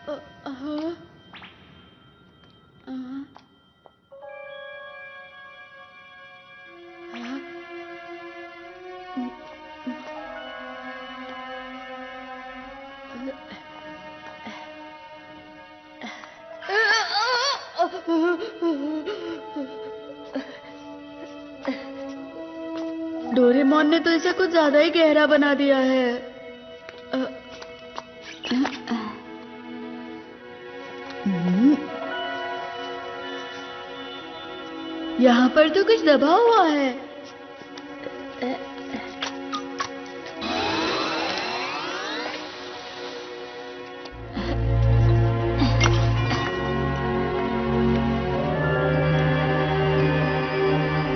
हाँ, डोरेमोन ने तो इसे कुछ ज्यादा ही गहरा बना दिया है। यहाँ पर तो कुछ दबा हुआ है।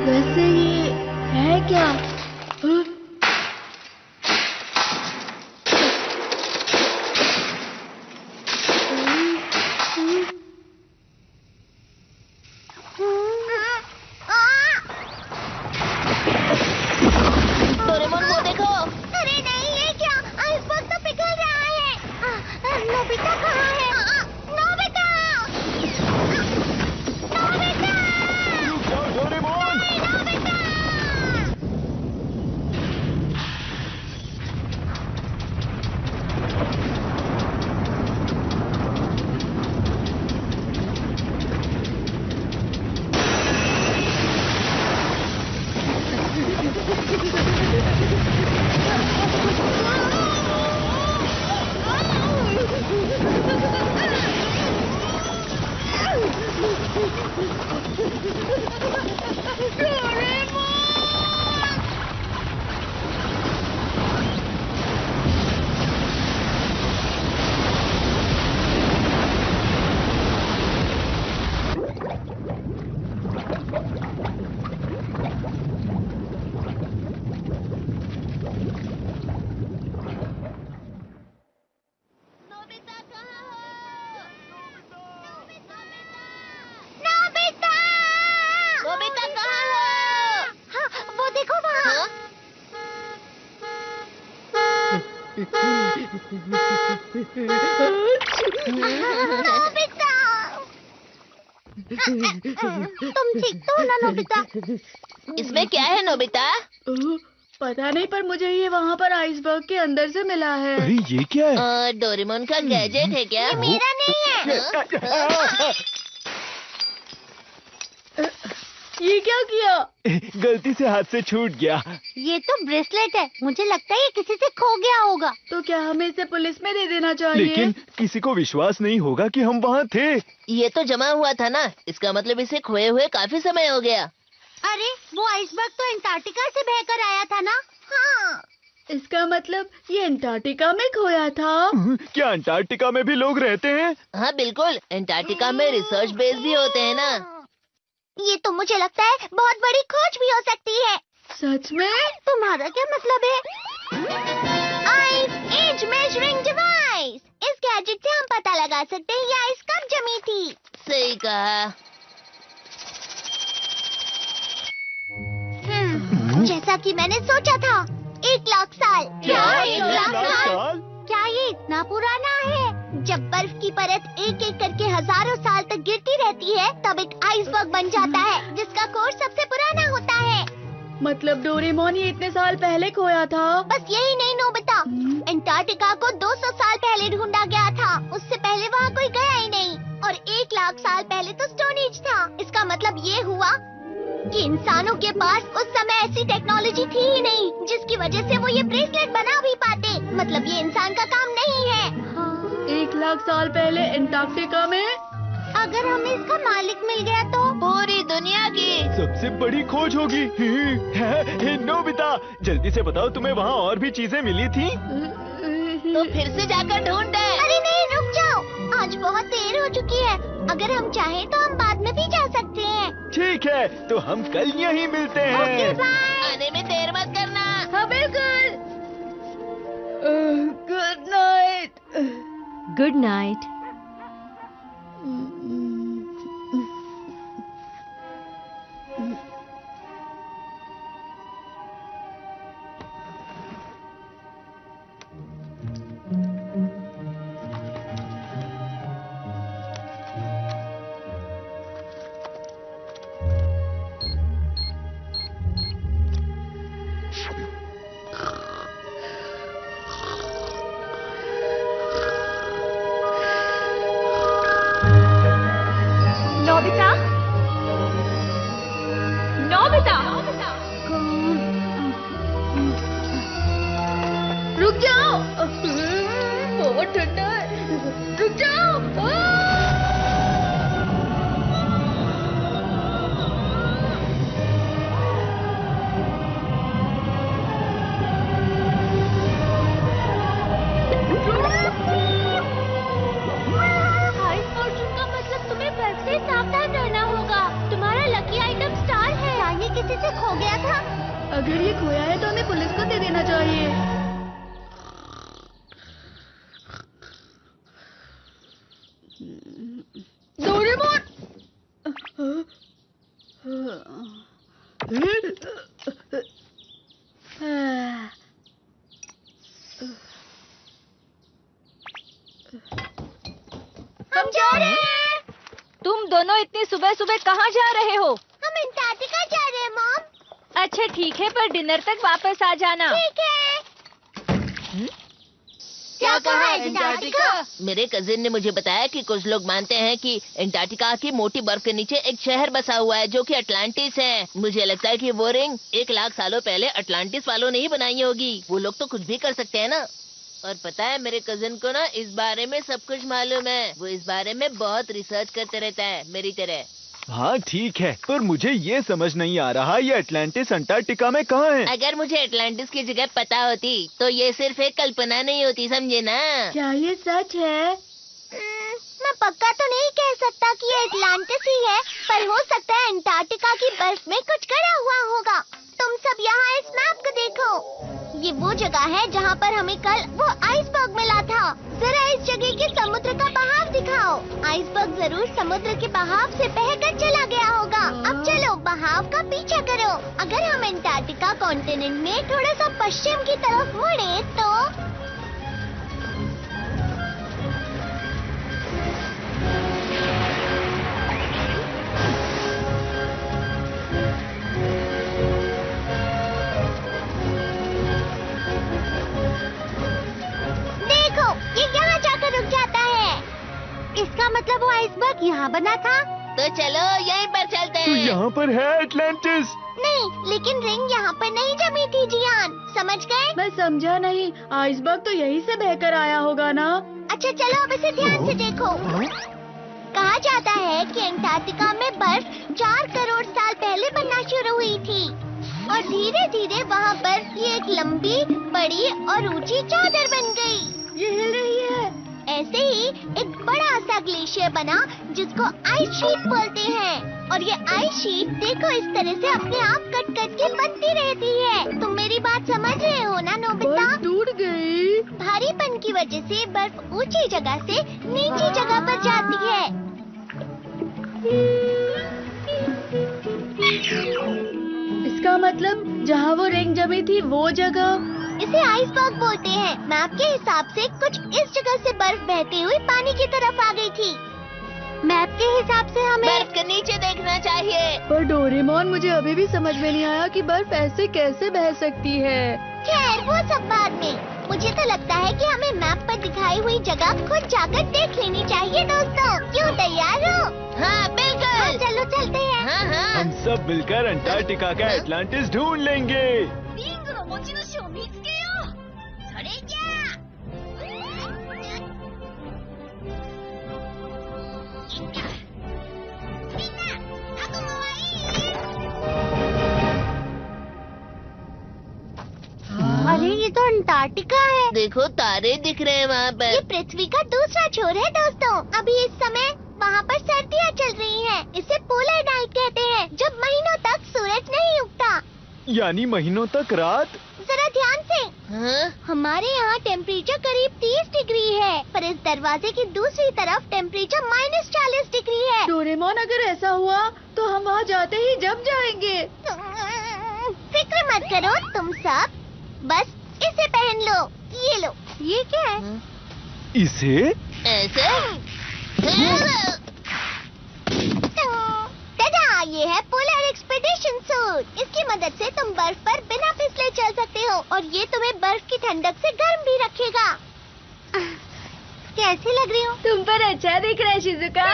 वैसे ये है क्या? डोरेमोन वो देखो। अरे नहीं, ये क्या? आइसबर्ग तो पिघल रहा है। नोबिता कहाँ है? नोबिता! नोबिता! रुक जाओ डोरेमोन! नहीं, नोबिता! नोबिता कहाँ हो? नोबिता! नोबिता कहाँ हो? हाँ, वो देखो वहाँ। नोबिता! तुम ठीक तो हो ना नोबिता? इसमें क्या है नोबिता? पता नहीं, पर मुझे ये वहाँ पर आइसबर्ग के अंदर से मिला है। अरे ये क्या है? डोरेमोन का गैजेट है क्या? ये मेरा नहीं है। ये क्या किया? गलती से हाथ से छूट गया। ये तो ब्रेसलेट है। मुझे लगता है ये किसी से खो गया होगा। तो क्या हमें इसे पुलिस में दे देना चाहिए? लेकिन किसी को विश्वास नहीं होगा कि हम वहाँ थे। ये तो जमा हुआ था ना, इसका मतलब इसे खोए हुए काफी समय हो गया। अरे वो आइसबर्ग तो अंटार्कटिका से बहकर आया था ना? हाँ। इसका मतलब ये अंटार्कटिका में खोया था। क्या अंटार्कटिका में भी लोग रहते हैं? हाँ बिल्कुल, अंटार्कटिका में रिसर्च बेस भी होते हैं ना। ये तो मुझे लगता है बहुत बड़ी खोज भी हो सकती है। सच में? तुम्हारा क्या मतलब है? Ice age measuring device. इस गैजेट से हम पता लगा सकते हैं ये आइस कब जमी थी। सही कहा। जैसा कि मैंने सोचा था, 1,00,000 साल। क्या? 1,00,000 साल? क्या ये इतना पुराना है? जब बर्फ की परत एक एक करके हजारों साल तक गिरती रहती है, तब एक आइसबर्ग बन जाता है, जिसका कोर सबसे पुराना होता है। मतलब डोरेमोन ये इतने साल पहले खोया था? बस यही नहीं नोबिता, अंटार्कटिका को 200 साल पहले ढूंढा गया था। उससे पहले वहाँ कोई गया ही नहीं। और 1,00,000 साल पहले तो स्टोन एज था। इसका मतलब ये हुआ कि इंसानों के पास उस समय ऐसी टेक्नोलॉजी थी ही नहीं, जिसकी वजह से वो ये ब्रेसलेट बना भी पाते। मतलब ये इंसान का काम नहीं है। 1,00,000 साल पहले अंटार्कटिका में? अगर हमें इसका मालिक मिल गया तो पूरी दुनिया की सबसे बड़ी खोज होगी। नोबिता, जल्दी से बताओ, तुम्हें वहाँ और भी चीजें मिली थी? तो फिर से जाकर ढूंढते। अरे नहीं, रुक जाओ, आज बहुत देर हो चुकी है। अगर हम चाहें तो हम बाद में भी जा सकते हैं। ठीक है, तो हम कल यहीं मिलते हैं। Okay bye. आने में देर मत करना। हाँ बिल्कुल। Good night. Good night. रुक जाओ। आइस फॉर्चून का मतलब तुम्हें बर्फ से सावधान रहना होगा। तुम्हारा लकी आइटम स्टार है। ये किसी से खो गया था। अगर ये खोया है तो हमें पुलिस को दे देना चाहिए। डोरेमोन! हम जा रहे हैं। तुम दोनों इतनी सुबह सुबह कहाँ जा रहे हो? हम अंटार्कटिका जा रहे हैं मॉम। अच्छा ठीक है, पर डिनर तक वापस आ जाना। ठीक है। क्या कहा अंटार्कटिका? मेरे कजिन ने मुझे बताया कि कुछ लोग मानते हैं कि अंटार्कटिका की मोटी बर्फ के नीचे एक शहर बसा हुआ है जो कि अटलांटिस है। मुझे लगता है कि वो रिंग 1,00,000 सालों पहले अटलांटिस वालों ने ही बनाई होगी। वो लोग तो कुछ भी कर सकते हैं ना। और पता है मेरे कजिन को ना इस बारे में सब कुछ मालूम है। वो इस बारे में बहुत रिसर्च करते रहता है, मेरी तरह। हाँ ठीक है, पर मुझे ये समझ नहीं आ रहा ये अटलांटिस अंटार्कटिका में कहाँ है? अगर मुझे अटलांटिस की जगह पता होती तो ये सिर्फ एक कल्पना नहीं होती, समझे ना। क्या ये सच है? मैं पक्का तो नहीं कह सकता कि ये अटलांटिस ही है, पर हो सकता है अंटार्कटिका की बर्फ में कुछ गड़ा हुआ होगा। तुम सब यहाँ इस मैप को देखो। ये वो जगह है जहाँ पर हमें कल वो आइसबर्ग मिला था। जरा इस जगह के समुद्र का बहाव दिखाओ। आइसबर्ग जरूर समुद्र के बहाव से बहकर चला गया होगा। अब चलो बहाव का पीछा करो। अगर हम अंटार्कटिका कॉन्टिनेंट में थोड़ा सा पश्चिम की तरफ मुड़े तो इसका मतलब वो आइसबर्ग यहाँ बना था। तो चलो यहीं पर चलते हैं। तो यहाँ पर है अटलांटिस। नहीं, लेकिन रिंग यहाँ पर नहीं जमी थी जियान, समझ गए? मैं समझा नहीं। आइसबर्ग तो यहीं से बहकर आया होगा ना? अच्छा चलो अब इसे ध्यान से देखो। कहा जाता है कि अंटार्कटिका में बर्फ 4 करोड़ साल पहले बनना शुरू हुई थी और धीरे धीरे वहाँ बर्फ की एक लंबी, बड़ी और ऊंची चादर बन गई। ये हिल रही है। ऐसे ही एक बड़ा सा ग्लेशियर बना जिसको आइस शीट बोलते हैं। और ये आइस शीट देखो इस तरह से अपने आप कट कट के बनती रहती है। तुम मेरी बात समझ रहे हो ना नोबिता? बर्फ टूट गई। भारीपन की वजह से बर्फ ऊंची जगह से नीची जगह पर जाती है। इसका मतलब जहाँ वो रिंग जमी थी वो जगह। इसे आइसबर्ग बोलते हैं। मैप के हिसाब से कुछ इस जगह से बर्फ बहते हुए पानी की तरफ आ गई थी। मैप के हिसाब से हमें बर्फ के नीचे देखना चाहिए। पर डोरेमोन, मुझे अभी भी समझ में नहीं आया कि बर्फ ऐसे कैसे बह सकती है। खैर वो सब बाद में। मुझे तो लगता है कि हमें मैप पर दिखाई हुई जगह खुद जाकर देख लेनी चाहिए दोस्तों। क्यों, तैयार हो? हाँ बिल्कुल। हाँ, चलो चलते हैं। हाँ हाँ। हम सब मिलकर अंटार्कटिका का अटलांटिस ढूंढ लेंगे। अरे ये तो अंटार्कटिका है। देखो तारे दिख रहे हैं वहाँ ये पर। पृथ्वी का दूसरा छोर है दोस्तों। अभी इस समय वहाँ पर सर्दियाँ चल रही हैं। इसे पोलर नाइट कहते हैं, जब महीनों तक सूरज नहीं उगता। यानी महीनों तक रात। जरा ध्यान से। हाँ? हमारे यहाँ टेम्परेचर करीब 30 डिग्री है, पर इस दरवाजे की दूसरी तरफ टेम्परेचर -40 डिग्री है। डोरेमोन, अगर ऐसा हुआ तो हम वहाँ जाते ही जम जाएंगे। फिक्र मत करो तुम सब, बस इसे पहन लो। ये लो। ये क्या है? इसे? ऐसे? दादा, ये है पोलर एक्सपीडिशन सूट। इसकी मदद से तुम बर्फ पर बिना फिसले चल सकते हो और ये तुम्हें बर्फ की ठंडक से गर्म भी रखेगा। कैसी लग रही हूँ? तुम पर अच्छा दिख रहा है शिजुका।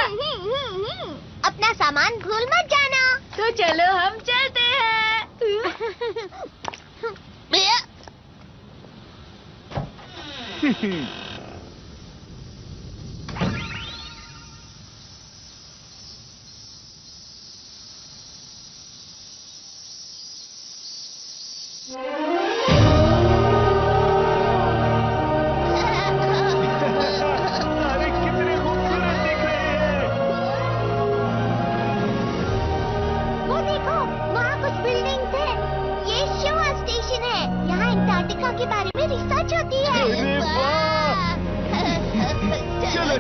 अपना सामान भूल मत जाना। तो चलो हम चलते हैं।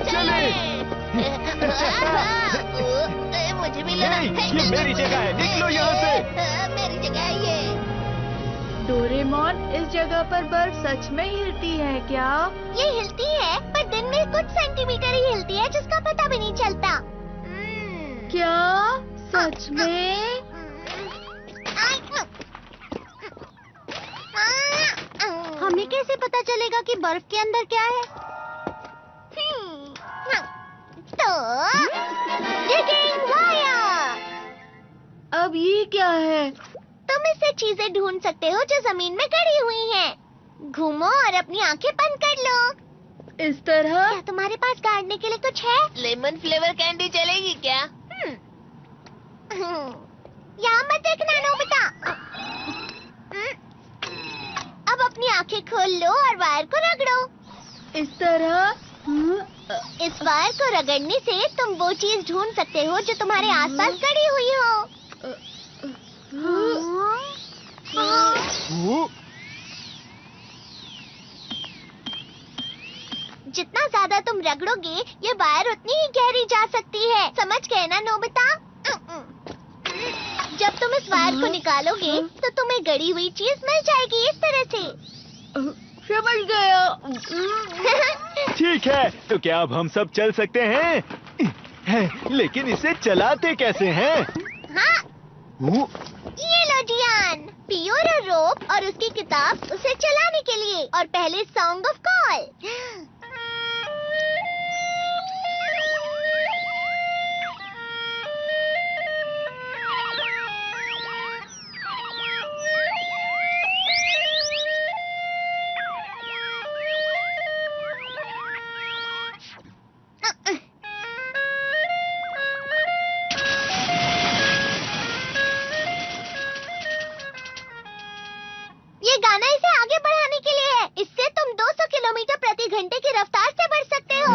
चले। मुझे भी लेना। ये मेरी जगह है, निकलो यहाँ से। मेरी जगह है ये। डोरेमोन, इस जगह पर बर्फ सच में हिलती है क्या? ये हिलती है, पर दिन में कुछ सेंटीमीटर ही हिलती है, जिसका पता भी नहीं चलता। क्या सच में? हमें कैसे पता चलेगा कि बर्फ के अंदर क्या है? तो digging wire। अब ये क्या है? तुम इससे चीजें ढूंढ सकते हो जो जमीन में गड़ी हुई हैं। घूमो और अपनी आंखें बंद कर लो। इस तरह? क्या तुम्हारे पास गाड़ने के लिए कुछ है? लेमन फ्लेवर कैंडी चलेगी क्या? यहाँ मत देखना नोबिता। अब अपनी आंखें खोल लो और वायर को रगड़ो। इस तरह? इस वायर को रगड़ने से तुम वो चीज ढूंढ सकते हो जो तुम्हारे आसपास गड़ी हुई हो। जितना ज्यादा तुम रगड़ोगे, ये वायर उतनी ही गहरी जा सकती है। समझ गए ना नोबिता? जब तुम इस वायर को निकालोगे, तो तुम्हें गड़ी हुई चीज मिल जाएगी इस तरह से। समझ गया। ठीक है, तो क्या अब हम सब चल सकते हैं? लेकिन इसे चलाते कैसे हैं? हाँ, ये लो जियान, पियो रोप और उसकी किताब उसे चलाने के लिए। और पहले सॉन्ग ऑफ कॉल। ये गाना इसे आगे बढ़ाने के लिए है। इससे तुम 200 किलोमीटर प्रति घंटे की रफ्तार से बढ़ सकते हो।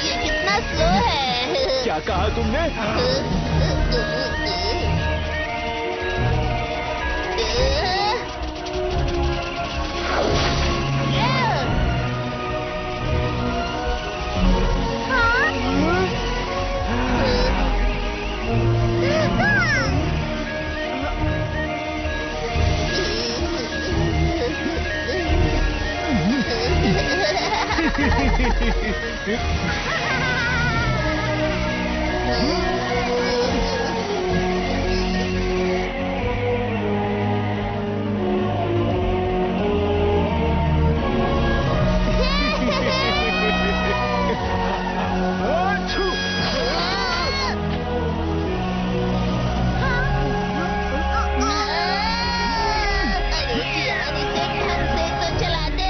ये कितना स्लो है। क्या कहा तुमने? अरे जियान, इसे ढंग से तो चला दे।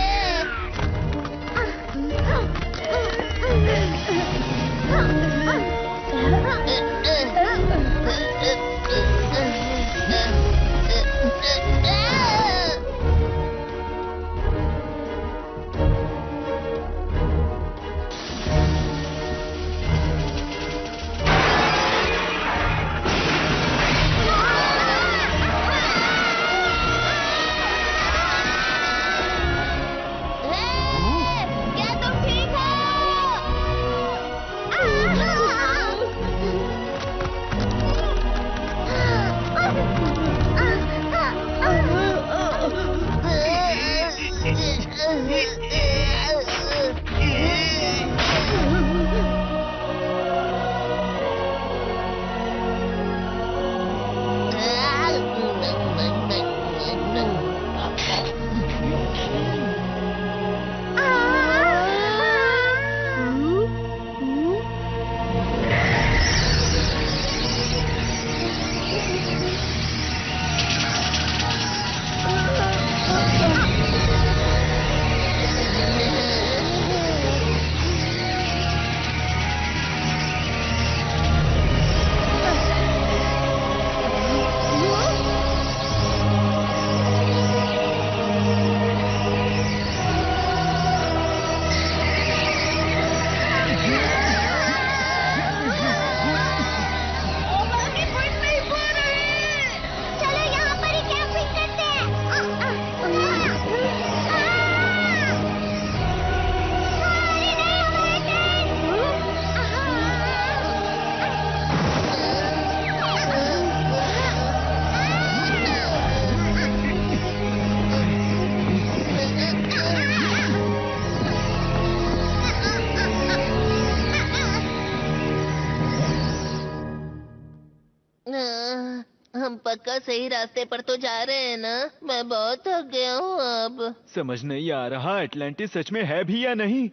हम पक्का सही रास्ते पर तो जा रहे हैं ना? मैं बहुत थक गया हूँ अब। समझ नहीं आ रहा अटलांटिस सच में है भी या नहीं।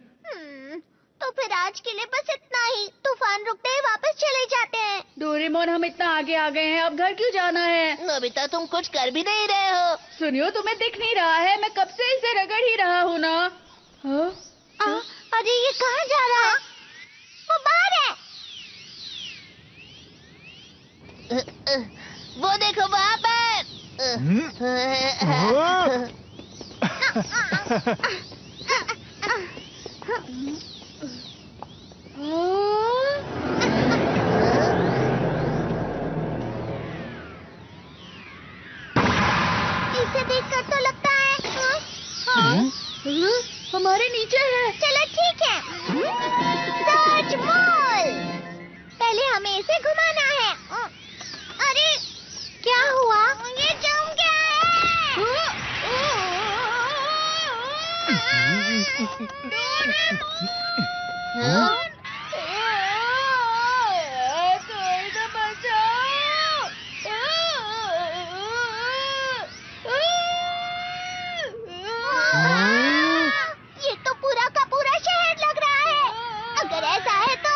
तो फिर आज के लिए बस इतना ही। तूफान रुकते ही वापस चले जाते हैं। डोरेमोन, हम इतना आगे आ गए हैं, अब घर क्यों जाना है? नोबिता, तुम कुछ कर भी नहीं रहे हो। सुनियो, तुम्हें दिख नहीं रहा है? मैं कब से इसे रगड़ ही रहा हूँ ना। हाँ? अरे ये कहाँ जा रहा है? वो बाहर है। वो देखो वहाँ पर। इसे देखकर तो लगता है हमारे नीचे है। चलो ठीक है। Search mall. पहले हमें इसे घुमाना है। अरे क्या हुआ? ये जम गया है। ये तो पूरा का पूरा शहर लग रहा है। अगर ऐसा है तो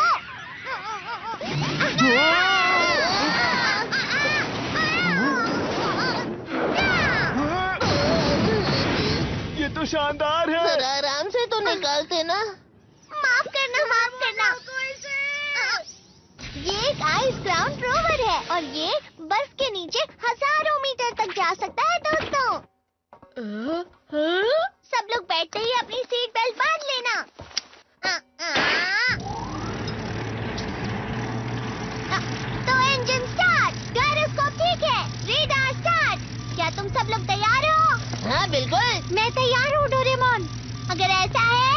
ये तो शानदार है। जरा आराम से तो निकालते ना। माफ करना, माफ करना। ये एक आइस ग्राउंड रोवर है और ये बर्फ के नीचे हजारों मीटर तक जा सकता है दोस्तों। सब लोग बैठते ही अपनी सीट बेल्ट बांध लेना। तो इंजन स्टार्ट, गायरोस्कोप ठीक है, रेडार स्टार्ट। क्या तुम सब लोग तैयार हो? हाँ बिल्कुल। मैं तैयार हूँ डोरेमोन। अगर ऐसा है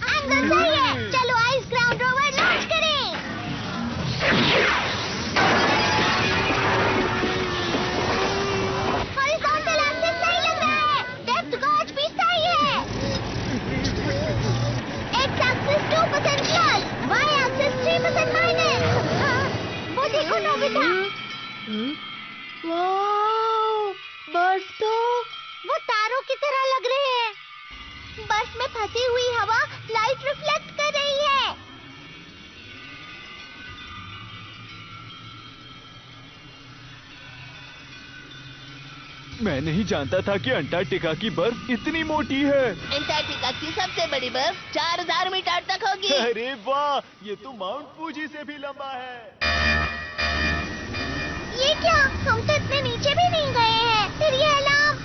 एंगल सही है। चलो आइस ग्राउंड रोवर लॉन्च करें। हॉरिजॉन्टल एक्सिस सही लग रहा है। डेप्थ गॉज भी सही है। X axis 2% plus, y axis 3% minus. वो देखो नोबिता। वाओ, बर्फ तो वो तारों की तरह लग रहे हैं। बर्फ में फंसी हुई हवा लाइट रिफ्लेक्ट कर रही है। मैं नहीं जानता था कि अंटार्कटिका की बर्फ इतनी मोटी है। अंटार्कटिका की सबसे बड़ी बर्फ 4000 मीटर तक होगी। अरे वाह, ये तो माउंट फूजी से भी लंबा है। ये क्या? हम तो इतने नीचे भी नहीं गए हैं। फिर ये अलार्म।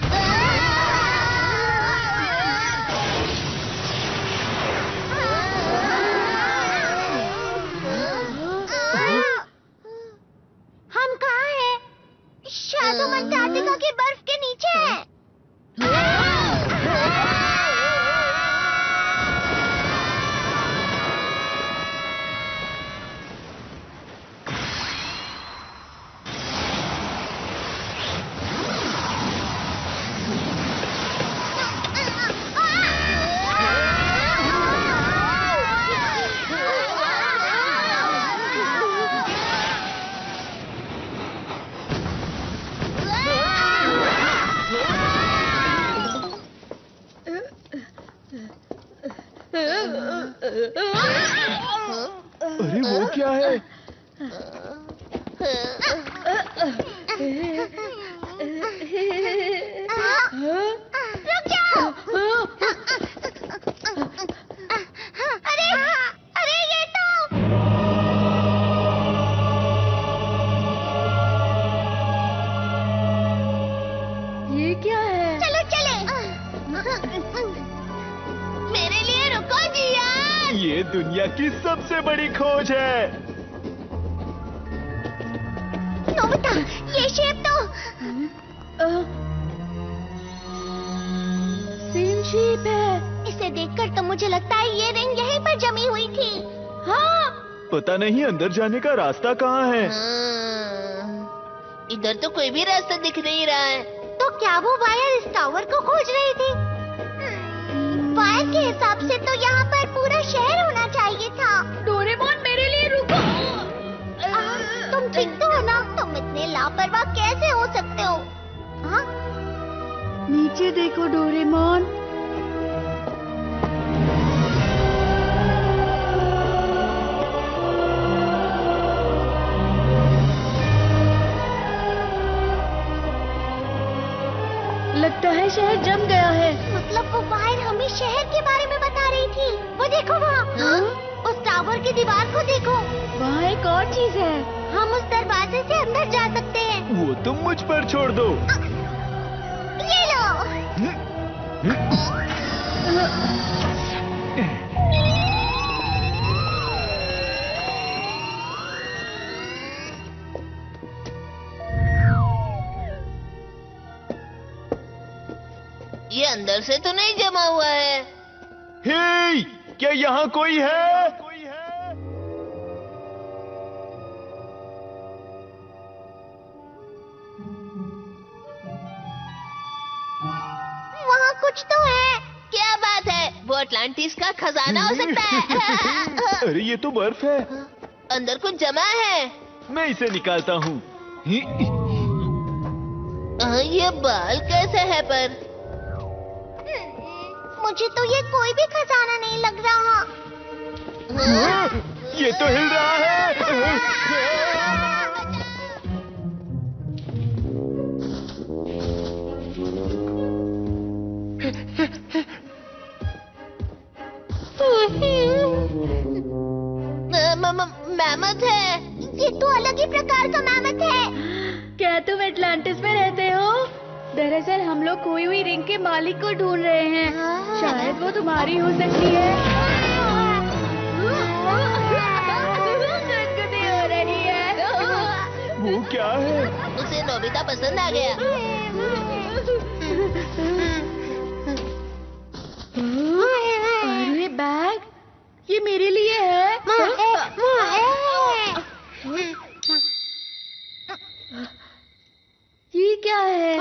हम कहाँ हैं? शायद हम अंटार्कटिका की बर्फ के नीचे हैं। अरे वो क्या है? रुक जाओ। अरे अरे ये तो ये क्या है? चलो चले। मेरे लिए रुको जियान। ये दुनिया की सबसे बड़ी खोज है। नोबिता, ये शेप तो सेम शेप है। इसे देखकर तो मुझे लगता है ये रिंग यहीं पर जमी हुई थी। हाँ, पता नहीं अंदर जाने का रास्ता कहाँ है। इधर तो कोई भी रास्ता दिख नहीं रहा है। तो क्या वो वायर इस टावर को खोज रही थी? वायर के हिसाब से तो यहाँ पर पूरा शहर होना चाहिए था। तुम इतने लापरवाह कैसे हो सकते हो? हाँ? नीचे देखो डोरेमोन। लगता है शहर जम गया है। मतलब वो वायर हमें शहर के बारे में बता रही थी। वो देखो वहाँ। हाँ? उस टावर की दीवार को देखो। वहाँ एक और चीज है। हम उस दरवाजे से अंदर जा सकते हैं। वो तुम मुझ पर छोड़ दो। ये लो। ये अंदर से तो नहीं जमा हुआ है। हे, क्या यहाँ कोई है? वहाँ कुछ तो है। क्या बात है? वो अटलांटिस का खजाना हो सकता है। अरे ये तो बर्फ है। अंदर कुछ जमा है। मैं इसे निकालता हूँ। ये बाल कैसे है पर? मुझे तो ये कोई भी खजाना नहीं लग रहा। ये तो हिल रहा है। मैमथ है। ये तो अलग ही प्रकार का मैमथ है। क्या तुम एटलांटिस में रहते हो? दरअसल हम लोग खोई हुई रिंग के मालिक को ढूंढ रहे हैं। शायद वो तुम्हारी हो सकती है। गुदगुदी हो रही है। वो क्या है? उसे नोबिता पसंद आ गया। अरे बैग, ये मेरे लिए है। ये क्या है?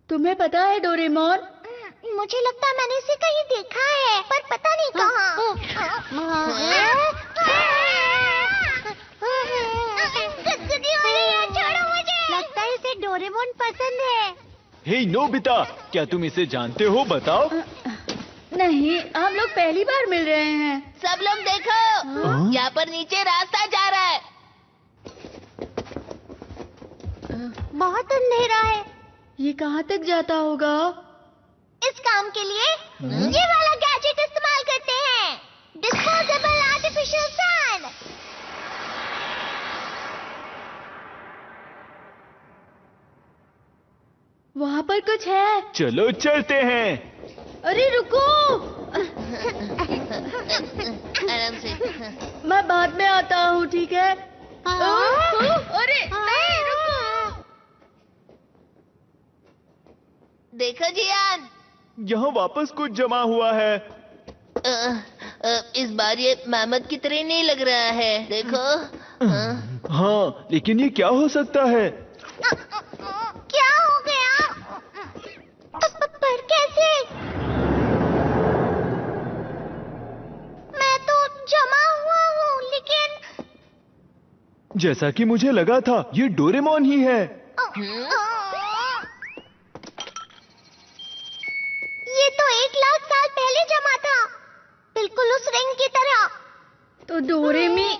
तुम्हें पता है डोरेमोन? मुझे लगता है मैंने इसे कहीं देखा है, पर पता नहीं कहाँ। गुदगुदी हो रही है, छोड़ो मुझे। लगता है इसे डोरेमोन पसंद है। हे नोबिता, क्या तुम इसे जानते हो? बताओ। नहीं, हम लोग पहली बार मिल रहे हैं। सब लोग देखो, यहाँ पर नीचे रास्ता जा रहा है। बहुत अंधेरा है। ये कहाँ तक जाता होगा? इस काम के लिए ये वाला गैजेट इस्तेमाल करते हैं। Disposable artificial sand. वहाँ पर कुछ है। चलो चलते हैं। अरे रुको, आराम से। मैं बाद में आता हूँ, ठीक है? अरे नहीं, रुको। देखो जियान, यहाँ वापस कुछ जमा हुआ है। इस बार ये मैमथ की तरह नहीं लग रहा है। देखो। हाँ, लेकिन ये क्या हो सकता है? क्या हो गया? पर कैसे? मैं तो जमा हुआ हूँ, लेकिन जैसा कि मुझे लगा था, ये डोरेमोन ही है। ये तो 1 लाख साल पहले जमा था, बिल्कुल उस रिंग की तरह। तो डोरेमी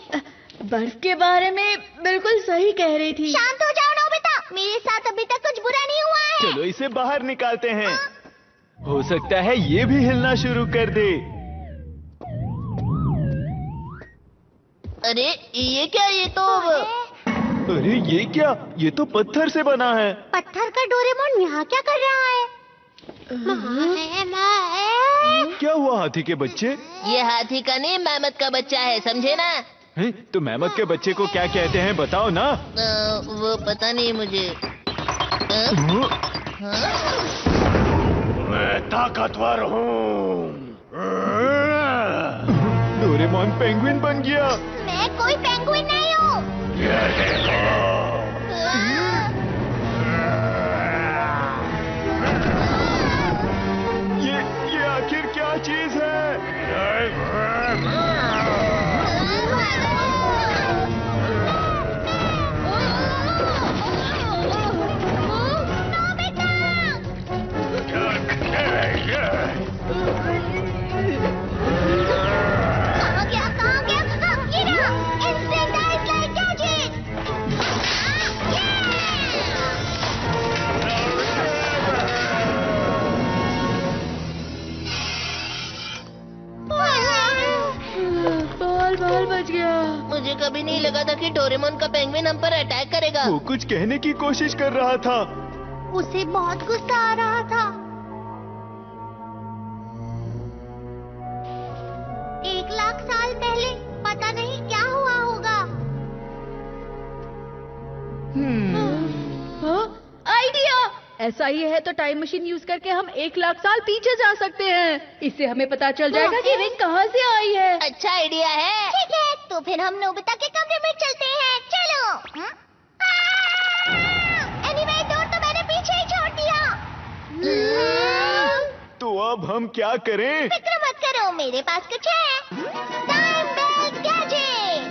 बर्फ के बारे में बिल्कुल सही कह रही थी। शांत हो जाओ नोबिता, मेरे साथ अभी तक कुछ बुरा नहीं हुआ है। चलो इसे बाहर निकालते हैं। हो सकता है ये भी हिलना शुरू कर दे। अरे ये क्या? ये तो अरे ये क्या? ये तो पत्थर से बना है। पत्थर का डोरेमोन यहाँ क्या कर रहा है? क्या हुआ हाथी के बच्चे? ये हाथी का नहीं, मैमथ का बच्चा है, समझे ना? हैं? तो मैमथ के बच्चे को क्या कहते हैं, बताओ ना। वो पता नहीं मुझे। मैं ताकतवर हूँ। डोरेमोन पेंगुइन बन गया। मैं कोई पेंगुइन नहीं हूँ। ये देखो। ये आखिर क्या चीज है? मुझे कभी नहीं लगा था कि डोरेमोन का पेंगुइन हम पर अटैक करेगा। वो कुछ कहने की कोशिश कर रहा था। उसे बहुत गुस्सा आ रहा था। 1,00,000 साल पहले पता नहीं क्या हुआ होगा। आइडिया! ऐसा ही है तो टाइम मशीन यूज करके हम 1,00,000 साल पीछे जा सकते हैं। इससे हमें पता चल जाएगा कि रिंग कहाँ से आई है। अच्छा आइडिया है। ठीक है, तो फिर हम नोबिता के कमरे में चलते हैं। चलो। एनीवे, डोर तो मैंने पीछे ही छोड़ दिया। तो अब हम क्या करें? फिक्र मत करो, मेरे पास कुछ है। Time belt gadget.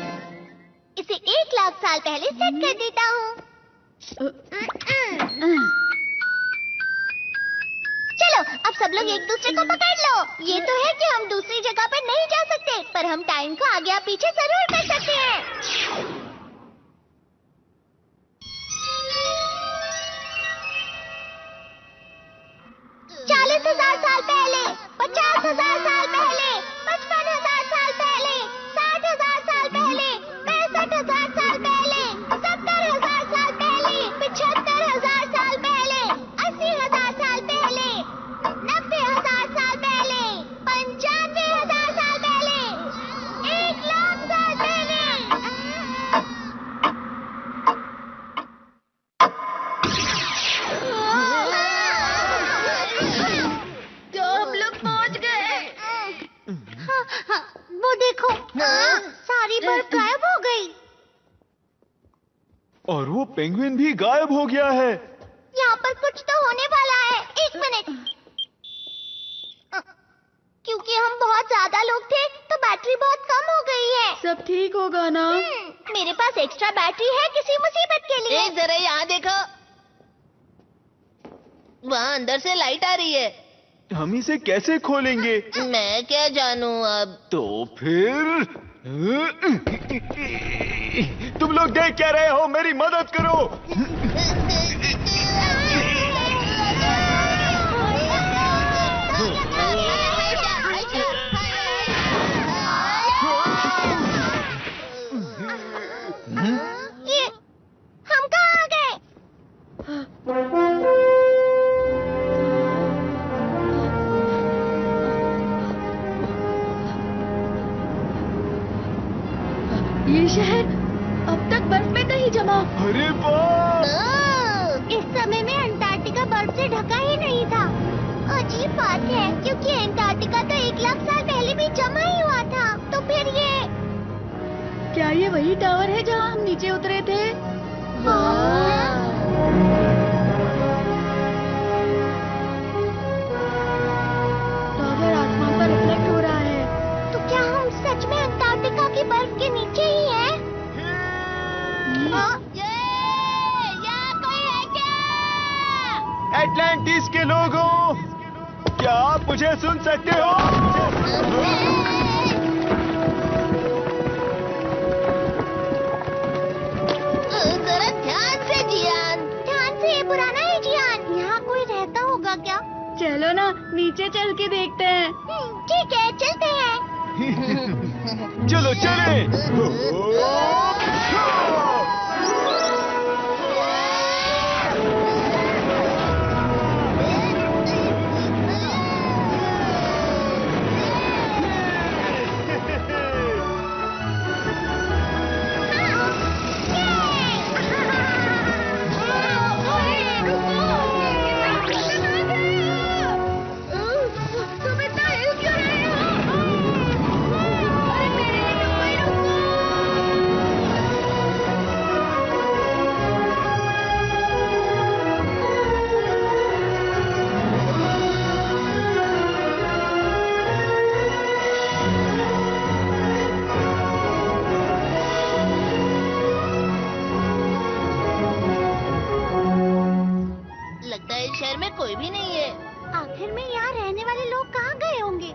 इसे 1,00,000 साल पहले सेट कर देता हूँ। चलो, अब सब लोग एक दूसरे को पकड़ लो। ये तो है कि हम दूसरी जगह पर नहीं जा सकते, पर हम टाइम को आगे या पीछे जरूर कर सकते हैं। 40,000 साल पहले, 50,000 साल पहले, 55,000 साल पहले, 60,000 साल पहले, 65,000 साल पहले, 70,000 साल पहले, 75,000 साल पहले, 80,000 साल पहले, 90,000 साल पहले, 95,000 साल पहले, 1,00,000 साल पहले। तो हम लोग पहुंच गए। हाँ, वो देखो, सारी बर्फ गायब हो गई। और वो पेंगुइन भी गायब हो गया है। यहाँ पर कुछ तो होने वाला है। 1 मिनट। क्योंकि हम बहुत ज्यादा लोग थे तो बैटरी बहुत कम हो गई है। सब ठीक होगा ना? मेरे पास एक्स्ट्रा बैटरी है किसी मुसीबत के लिए। जरा यहाँ देखो, वहाँ अंदर से लाइट आ रही है। हम इसे कैसे खोलेंगे? मैं क्या जानूँ अब। तो फिर तुम लोग देख क्या रहे हो? मेरी मदद करो। ये हम कहाँ आ गए? ये शहर अब तक बर्फ में नहीं जमा। अरे वाह! इस समय में अंटार्कटिका बर्फ से ढका ही नहीं था। अजीब बात है, क्योंकि अंटार्कटिका तो 1,00,000 साल पहले भी जमा ही हुआ था। तो फिर ये क्या ये वही टावर है जहाँ हम नीचे उतरे थे? टावर आसमान पर रिफ्लेक्ट हो रहा है। तो क्या हम सच में अंटार्कटिका की बर्फ के नीचे ही हैं? यहाँ कोई है क्या? एटलांटिस के लोगों, क्या आप मुझे सुन सकते हो? जरा ध्यान से जियान। ध्यान से, ये पुराना है जियान। यहाँ कोई रहता होगा क्या? चलो ना नीचे चल के देखते हैं। ठीक है, चलते हैं। चलो चले। तुम इतना हिल क्यों रहे हो? अरे मेरे लिए तो कोई रुको। लगता है इस शहर में कोई भी नहीं है। आखिर में यहाँ रहने वाले लोग कहाँ गए होंगे?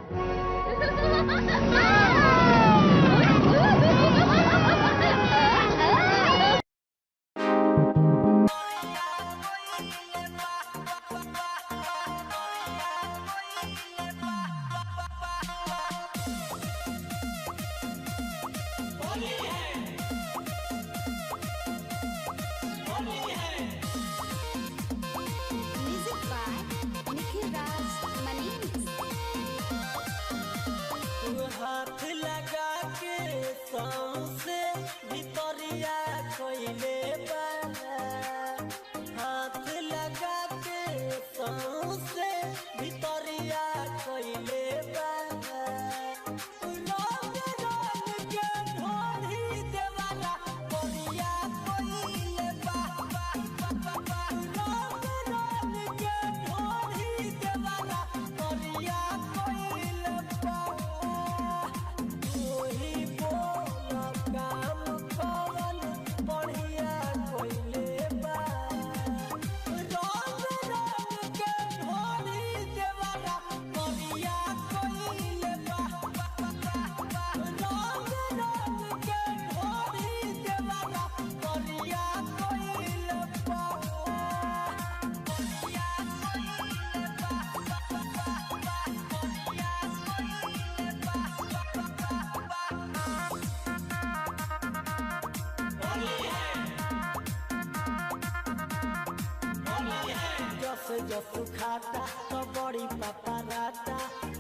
जसु खाता तो बड़ी पापा राता।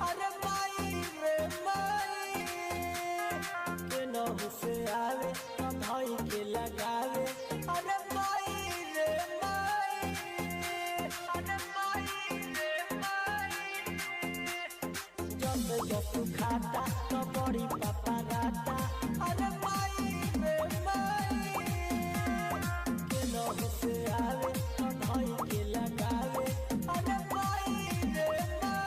अरे माई रे माई के नहु से आवे तो भाई के लगावे। अरे माई रे माई, अरे माई रे माई जसु खाता तो बड़ी पापा राता। अरे माई रे माई के नहु से आवे तो भाई के लगावे। अरे माई रे माई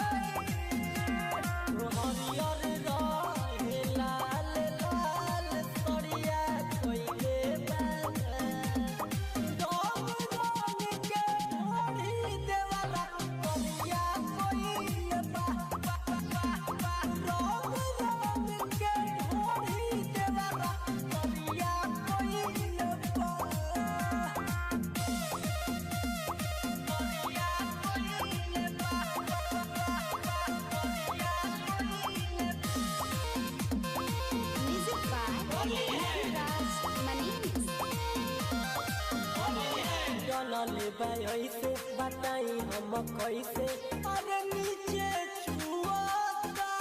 हरियर रहे लाल लाल सरिया कोइले बाना। रंग रंग के ढोरी देवाला करिया कोइले बा। रंग रंग के ढोरी देवाला करिया कोइले बा। ले ऐसे बताई हम कैसे। अरे नीचे छुआता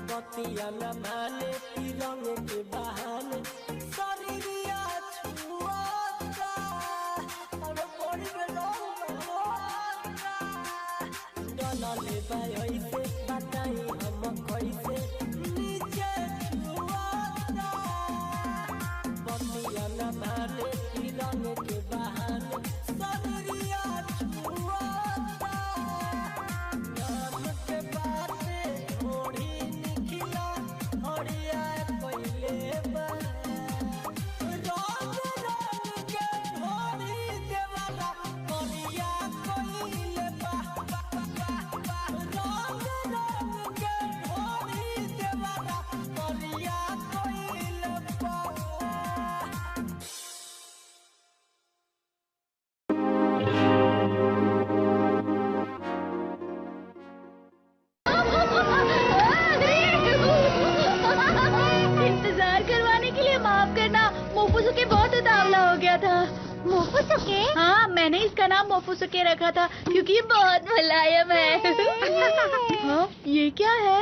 बतिया न माने की रंग के बहाने शरीरिया छुआता। अरे बड़ी ले ऐसे बताई हम कैसे। नीचे छुआता बतिया न माने की रंग के बहाने शरीरिया छुआता। नाम के बाते ढोरी निखिला हरिया कोइले बा। रंग रंग के ढोरी देवाला करिया कोइले बा। रंग रंग के ढोरी देवाला करिया कोइले बा। इंतजार करवाने के लिए माफ करना, मोफुसुके बहुत उतावला हो गया था। मोफुसुके? हाँ, मैंने इसका नाम मोफुसुके रखा था क्योंकि ये बहुत मुलायम है। हाँ, ये क्या है?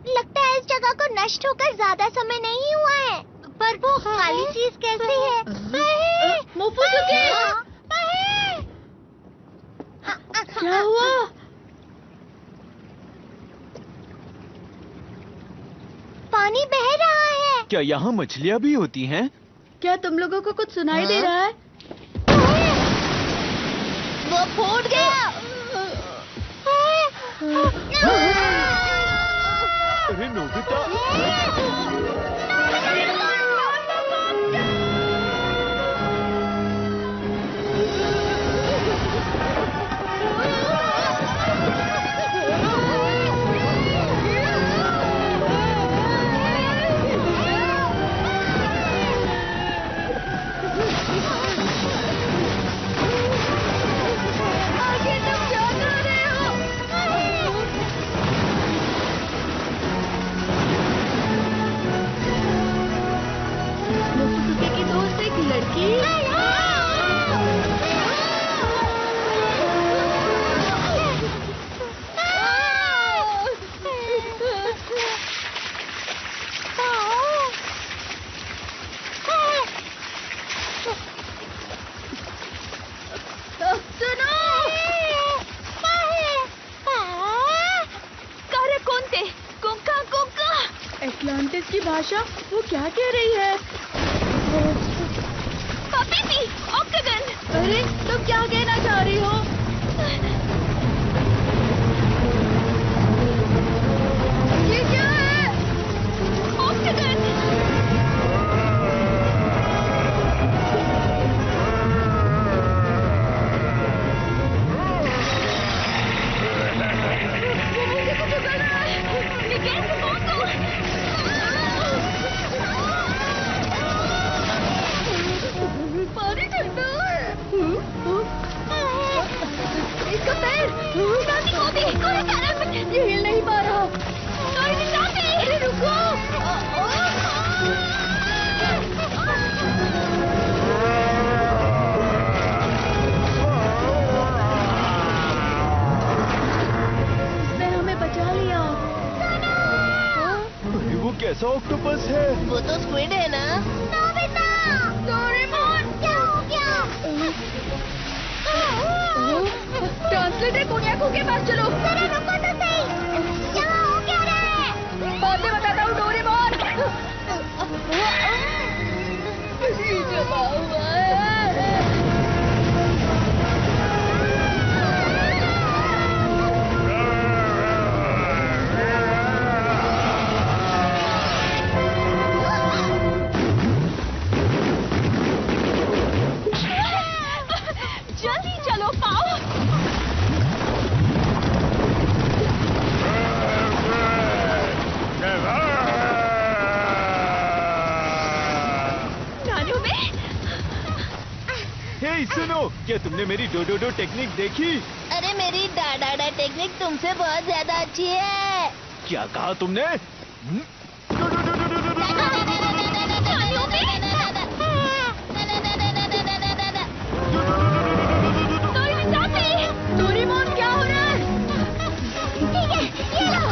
लगता है इस जगह को नष्ट होकर ज्यादा समय नहीं हुआ है। पर वो काली चीज कैसी है? मोफुसुके! क्या हुआ? पानी बह रहा है। क्या यहाँ मछलियाँ भी होती हैं? क्या तुम लोगों को कुछ सुनाई दे रहा है? वो फूट गया। अरे नोबिता! मोफुसुके की दोस्त एक लड़की। सुनो! कार्य कौन थे? कुंका कुंका। एटलांटिस की भाषा वो क्या कह रही है? पपीती, ऑक्टागन। अरे तुम क्या कहना चाह रही हो? ये क्या है? ऑक्टागन। मुझे कुछ कर रहा है। ये कैसे पानी ठंडा है। कैसा ऑक्टोपस है? वो तो स्क्विड है ना। नोबिता! डोरेमोन! क्या हो गया? ट्रांसलेटर कोन्याकू के पास चलो। जरा रुको तो सही। यहाँ हो क्या रहा है? बाद में बताता हूँ डोरेमोन। ये जमा हुआ है। जल्दी चलो पाओ। नानू में हे सुनो, क्या तुमने मेरी डोडोडो टेक्निक देखी? अरे मेरी डाडा टेक्निक तुमसे बहुत ज्यादा अच्छी है। क्या कहा तुमने? डोरेमोन क्या हो रहा है? ठीक है, ये लो।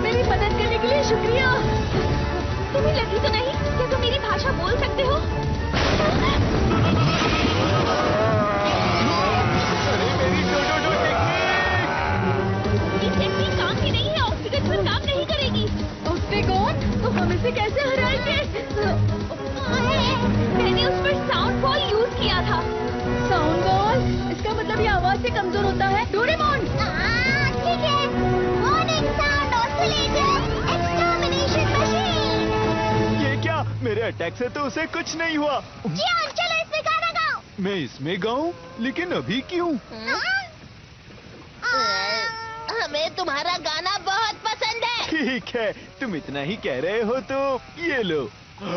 मेरी मदद करने के लिए शुक्रिया। तुम्हें लगी तो नहीं? क्या तुम मेरी भाषा बोल सकते हो? अरे मेरी डोडोडो टेक्निक! ये टेक्निक काम की नहीं है, ऑक्सीजन पर काम नहीं करेगी। ऑक्टेगॉन, तो हम इसे कैसे हराएंगे? मैंने उस पर साउंड बॉल यूज किया था। Sound ball? इसका मतलब ये आवाज से कमजोर होता है। डोरेमोन! ठीक है। Warning sound oscillator extermination machine. ये क्या? मेरे अटैक से तो उसे कुछ नहीं हुआ। जियान, चलो इसमें गाना गाओ। मैं इसमें गाऊं? लेकिन अभी क्यों? हमें तुम्हारा गाना बहुत पसंद है। ठीक है, तुम इतना ही कह रहे हो तो ये लो। मैं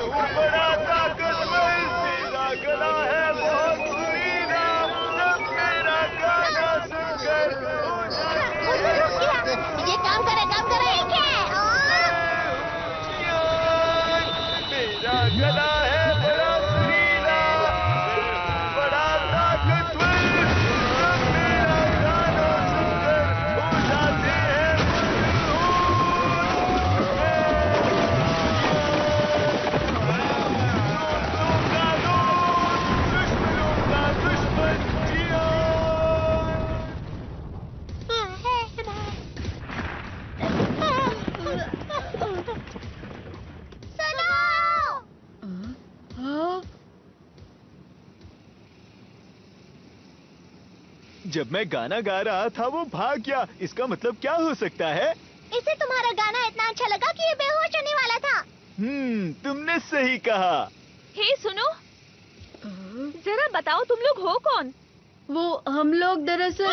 हूँ बड़ा ताकतवर, मेरा गला है बहुत सुरीला, सब मेरा गाना सुनकर हो जाते हैं। ये काम करे। मेरा गला है बड़ा सुरीला, बड़ा ताकतवर, सब मेरा गाना सुनकर हो जाते हैं दुश्मनों का दुश्मन जियान। जब मैं गाना गा रहा था वो भाग गया, इसका मतलब क्या हो सकता है? इसे तुम्हारा गाना इतना अच्छा लगा कि ये बेहोश होने वाला था। तुमने सही कहा। हे सुनो, जरा बताओ तुम लोग हो कौन? वो हम लोग दरअसल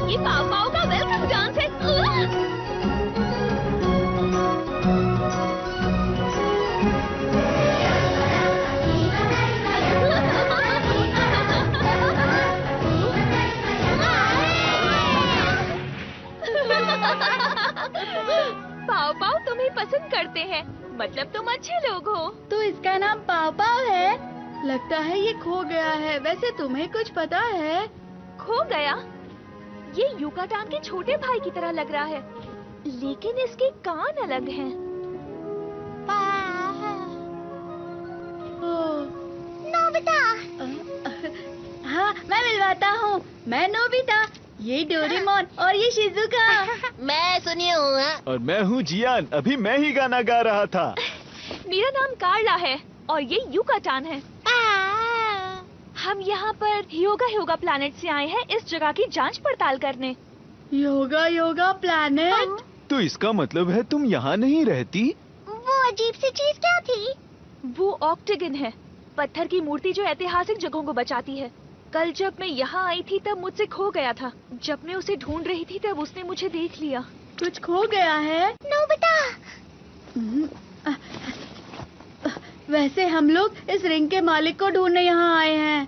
ये पाव पाव का वेलकम डांस है। पाव पाव तुम्हें पसंद करते हैं, मतलब तुम अच्छे लोग हो। तो इसका नाम पापा है। लगता है ये खो गया है। वैसे तुम्हें कुछ पता है? खो गया? ये युकाटान के छोटे भाई की तरह लग रहा है, लेकिन इसके कान अलग हैं। नोबिता। हाँ, मैं मिलवाता हूँ। मैं नोबिता, ये डोरेमोन और ये शिजुका। मैं सुनी हूँ। और मैं हूँ जियान, अभी मैं ही गाना गा रहा था। मेरा नाम कार्ला है और ये युकाटान है। हम यहाँ पर योगा प्लैनेट से आए हैं इस जगह की जांच पड़ताल करने। योगा प्लैनेट? तो इसका मतलब है तुम यहाँ नहीं रहती? वो अजीब सी चीज क्या थी? वो ऑक्टेगन है, पत्थर की मूर्ति जो ऐतिहासिक जगहों को बचाती है। कल जब मैं यहाँ आई थी तब मुझसे खो गया था। जब मैं उसे ढूंढ रही थी तब उसने मुझे देख लिया। कुछ खो गया है? नोबिता, वैसे हम लोग इस रिंग के मालिक को ढूंढने यहाँ आए हैं।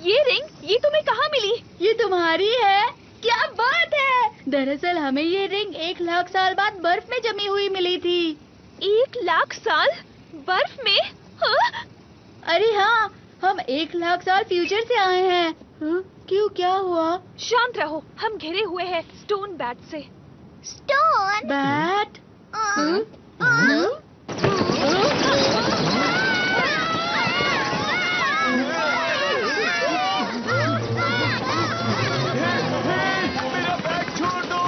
ये रिंग, ये तुम्हें कहाँ मिली? ये तुम्हारी है? क्या बात है! दरअसल हमें ये रिंग 1 लाख साल बाद बर्फ में जमी हुई मिली थी। 1 लाख साल बर्फ में? हाँ? अरे हाँ, हम 1 लाख साल फ्यूचर से आए हैं। हाँ? क्यों, क्या हुआ? शांत रहो, हम घिरे हुए हैं स्टोन बैट से। Stone bat? मेरा बैग छोड़ दो।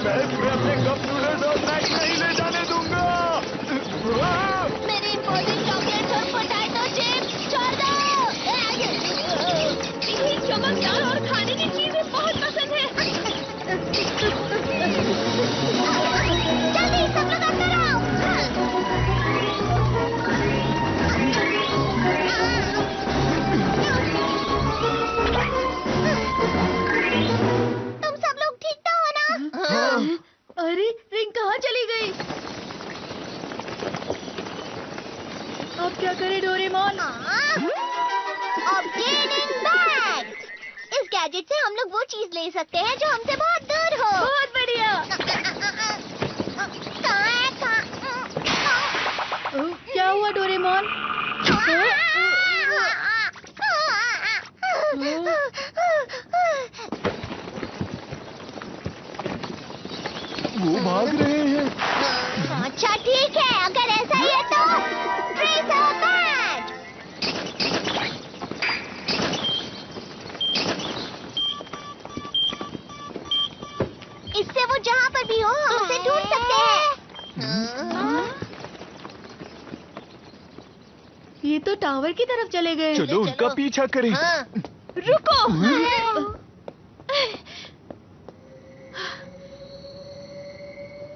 मैं तुम्हें अपने कप नूडल्स और स्नैक्स नहीं ले जाने दूंगा। मेरे इम्पोर्टेंट चॉकलेट्स और पोटैटो चिप्स छोड़ दो। इन्हें चमकदार और खाने की चीजें बहुत पसंद है। जल्दी सब लोग अंदर आओ। तुम सब लोग ठीक तो हो ना? अरे रिंग कहाँ चली गई? अब क्या करे डोरेमोन? Obtaining bag. इस गैजेट से हम लोग वो चीज ले सकते हैं जो हमसे बहुत दूर हो। बहुत बढ़िया। क्या हुआ डोरेमोन? वो भाग रहे हैं। अच्छा ठीक है, अगर ऐसा ही है तो ट्रेजर बैग। इससे वो जहाँ पर भी हो हम उसे ढूंढ सकते हैं। ये तो टावर की तरफ चले गए। चलो उनका पीछा करें। रुको!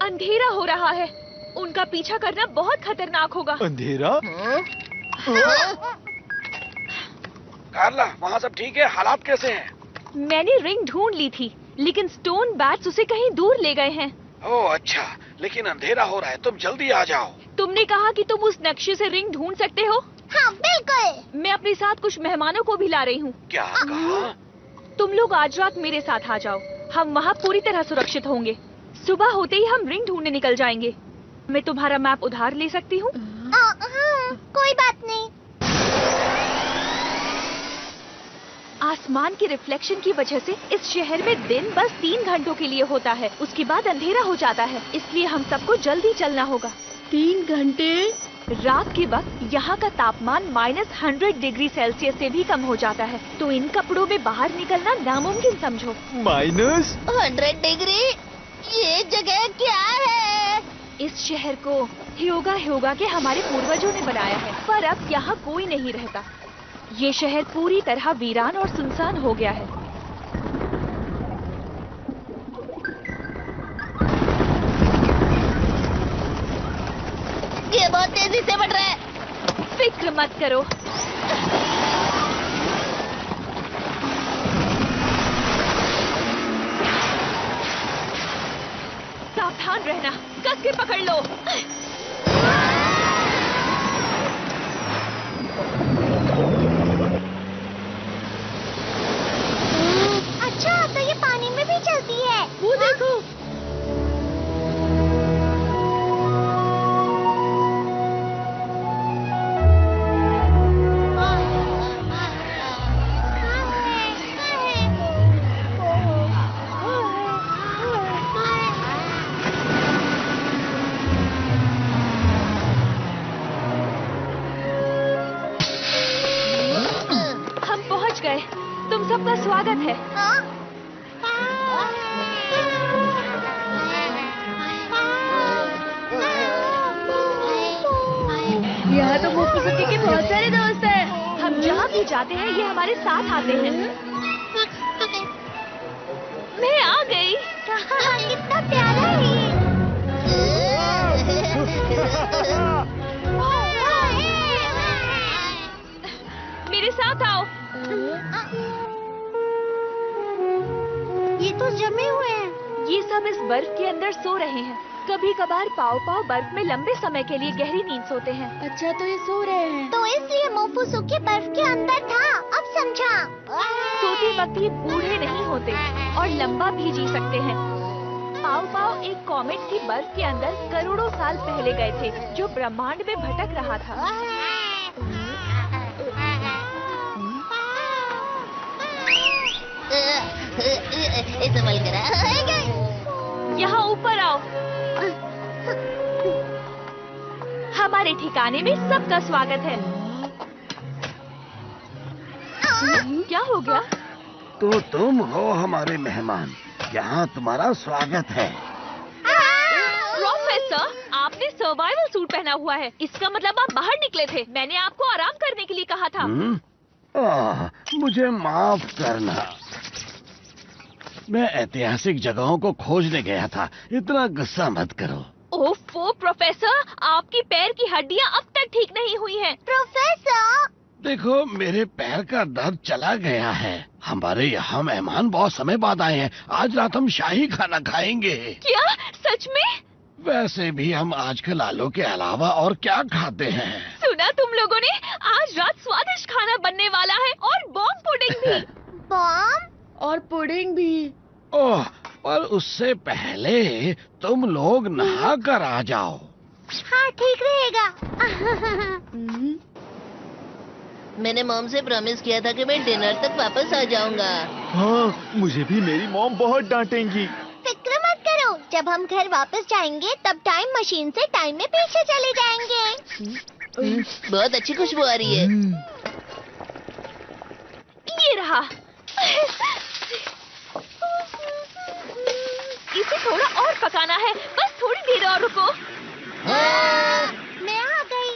अंधेरा हो रहा है, उनका पीछा करना बहुत खतरनाक होगा। अंधेरा? कार्ला, वहाँ सब ठीक है? हालात कैसे हैं? मैंने रिंग ढूंढ ली थी, लेकिन स्टोन बैट्स उसे कहीं दूर ले गए हैं। ओह अच्छा, लेकिन अंधेरा हो रहा है, तुम जल्दी आ जाओ। तुमने कहा कि तुम उस नक्शे से रिंग ढूंढ सकते हो। हाँ बिल्कुल। मैं अपने साथ कुछ मेहमानों को भी ला रही हूँ। क्या कहा? तुम लोग आज रात मेरे साथ आ जाओ, हम वहाँ पूरी तरह सुरक्षित होंगे। सुबह होते ही हम रिंग ढूंढने निकल जाएंगे। मैं तुम्हारा मैप उधार ले सकती हूँ? कोई बात नहीं। आसमान की रिफ्लेक्शन की वजह से इस शहर में दिन बस 3 घंटों के लिए होता है, उसके बाद अंधेरा हो जाता है, इसलिए हम सबको जल्दी चलना होगा। 3 घंटे? रात के वक्त यहाँ का तापमान -100 डिग्री सेल्सियस से भी कम हो जाता है, तो इन कपड़ों में बाहर निकलना नामुमकिन समझो। -100 डिग्री? ये जगह क्या है? इस शहर को ह्योगा के हमारे पूर्वजों ने बनाया है, पर अब यहाँ कोई नहीं रहता। ये शहर पूरी तरह वीरान और सुनसान हो गया है। ये बहुत तेजी से बढ़ रहा है। फिक्र मत करो। सावधान रहना, कस के पकड़ लो। अच्छा, तो ये पानी में भी चलती है। वो देखो। हम पहुंच गए। तुम सबका स्वागत है। यहाँ तो मोकुसुकी के बहुत सारे दोस्त हैं। हम जहाँ भी जाते हैं ये हमारे साथ आते हैं। मैं आ गई। कितना प्यारा है मेरे साथ आओ। ये तो जमे हुए हैं। ये सब इस बर्फ के अंदर सो रहे हैं। कभी कभार पाव पाव बर्फ में लंबे समय के लिए गहरी नींद सोते हैं। अच्छा, तो ये सो रहे हैं। तो इसलिए मोफू सूखे बर्फ के अंदर था। अब समझा। सोते वक्त ये बूढ़े नहीं होते और लंबा भी जी सकते हैं। पाव पाव एक कॉमेट की बर्फ के अंदर करोड़ों साल पहले गए थे, जो ब्रह्मांड में भटक रहा था। संभल करा। यहाँ ऊपर आओ। हमारे ठिकाने में सबका स्वागत है। क्या हो गया? तो तुम हो हमारे मेहमान, यहाँ तुम्हारा स्वागत है। प्रोफेसर, आपने सर्वाइवल सूट पहना हुआ है। इसका मतलब आप बाहर निकले थे। मैंने आपको आराम करने के लिए कहा था। मुझे माफ करना, मैं ऐतिहासिक जगहों को खोजने गया था। इतना गुस्सा मत करो। ओफो प्रोफेसर, आपकी पैर की हड्डियाँ अब तक ठीक नहीं हुई हैं। प्रोफेसर, देखो, मेरे पैर का दर्द चला गया है। हमारे यहाँ मेहमान बहुत समय बाद आए हैं। आज रात हम शाही खाना खाएंगे। क्या सच में? वैसे भी हम आजकल आलू के अलावा और क्या खाते हैं? सुना तुम लोगों ने? आज रात स्वादिष्ट खाना बनने वाला है और बॉम्ब पुडिंग भी। बॉम्ब और पुडिंग भी। ओह, पर उससे पहले तुम लोग नहा कर आ जाओ। हाँ, ठीक रहेगा। मैंने मॉम से प्रॉमिस किया था कि मैं डिनर तक वापस आ जाऊंगा। हाँ, मुझे भी मेरी मॉम बहुत डांटेंगी। फिक्र मत करो, जब हम घर वापस जाएंगे तब टाइम मशीन से टाइम में पीछे चले जाएंगे। बहुत अच्छी खुशबू आ रही है। ये रहा। इसे थोड़ा और पकाना है। बस थोड़ी देर और रुको। मैं आ गई।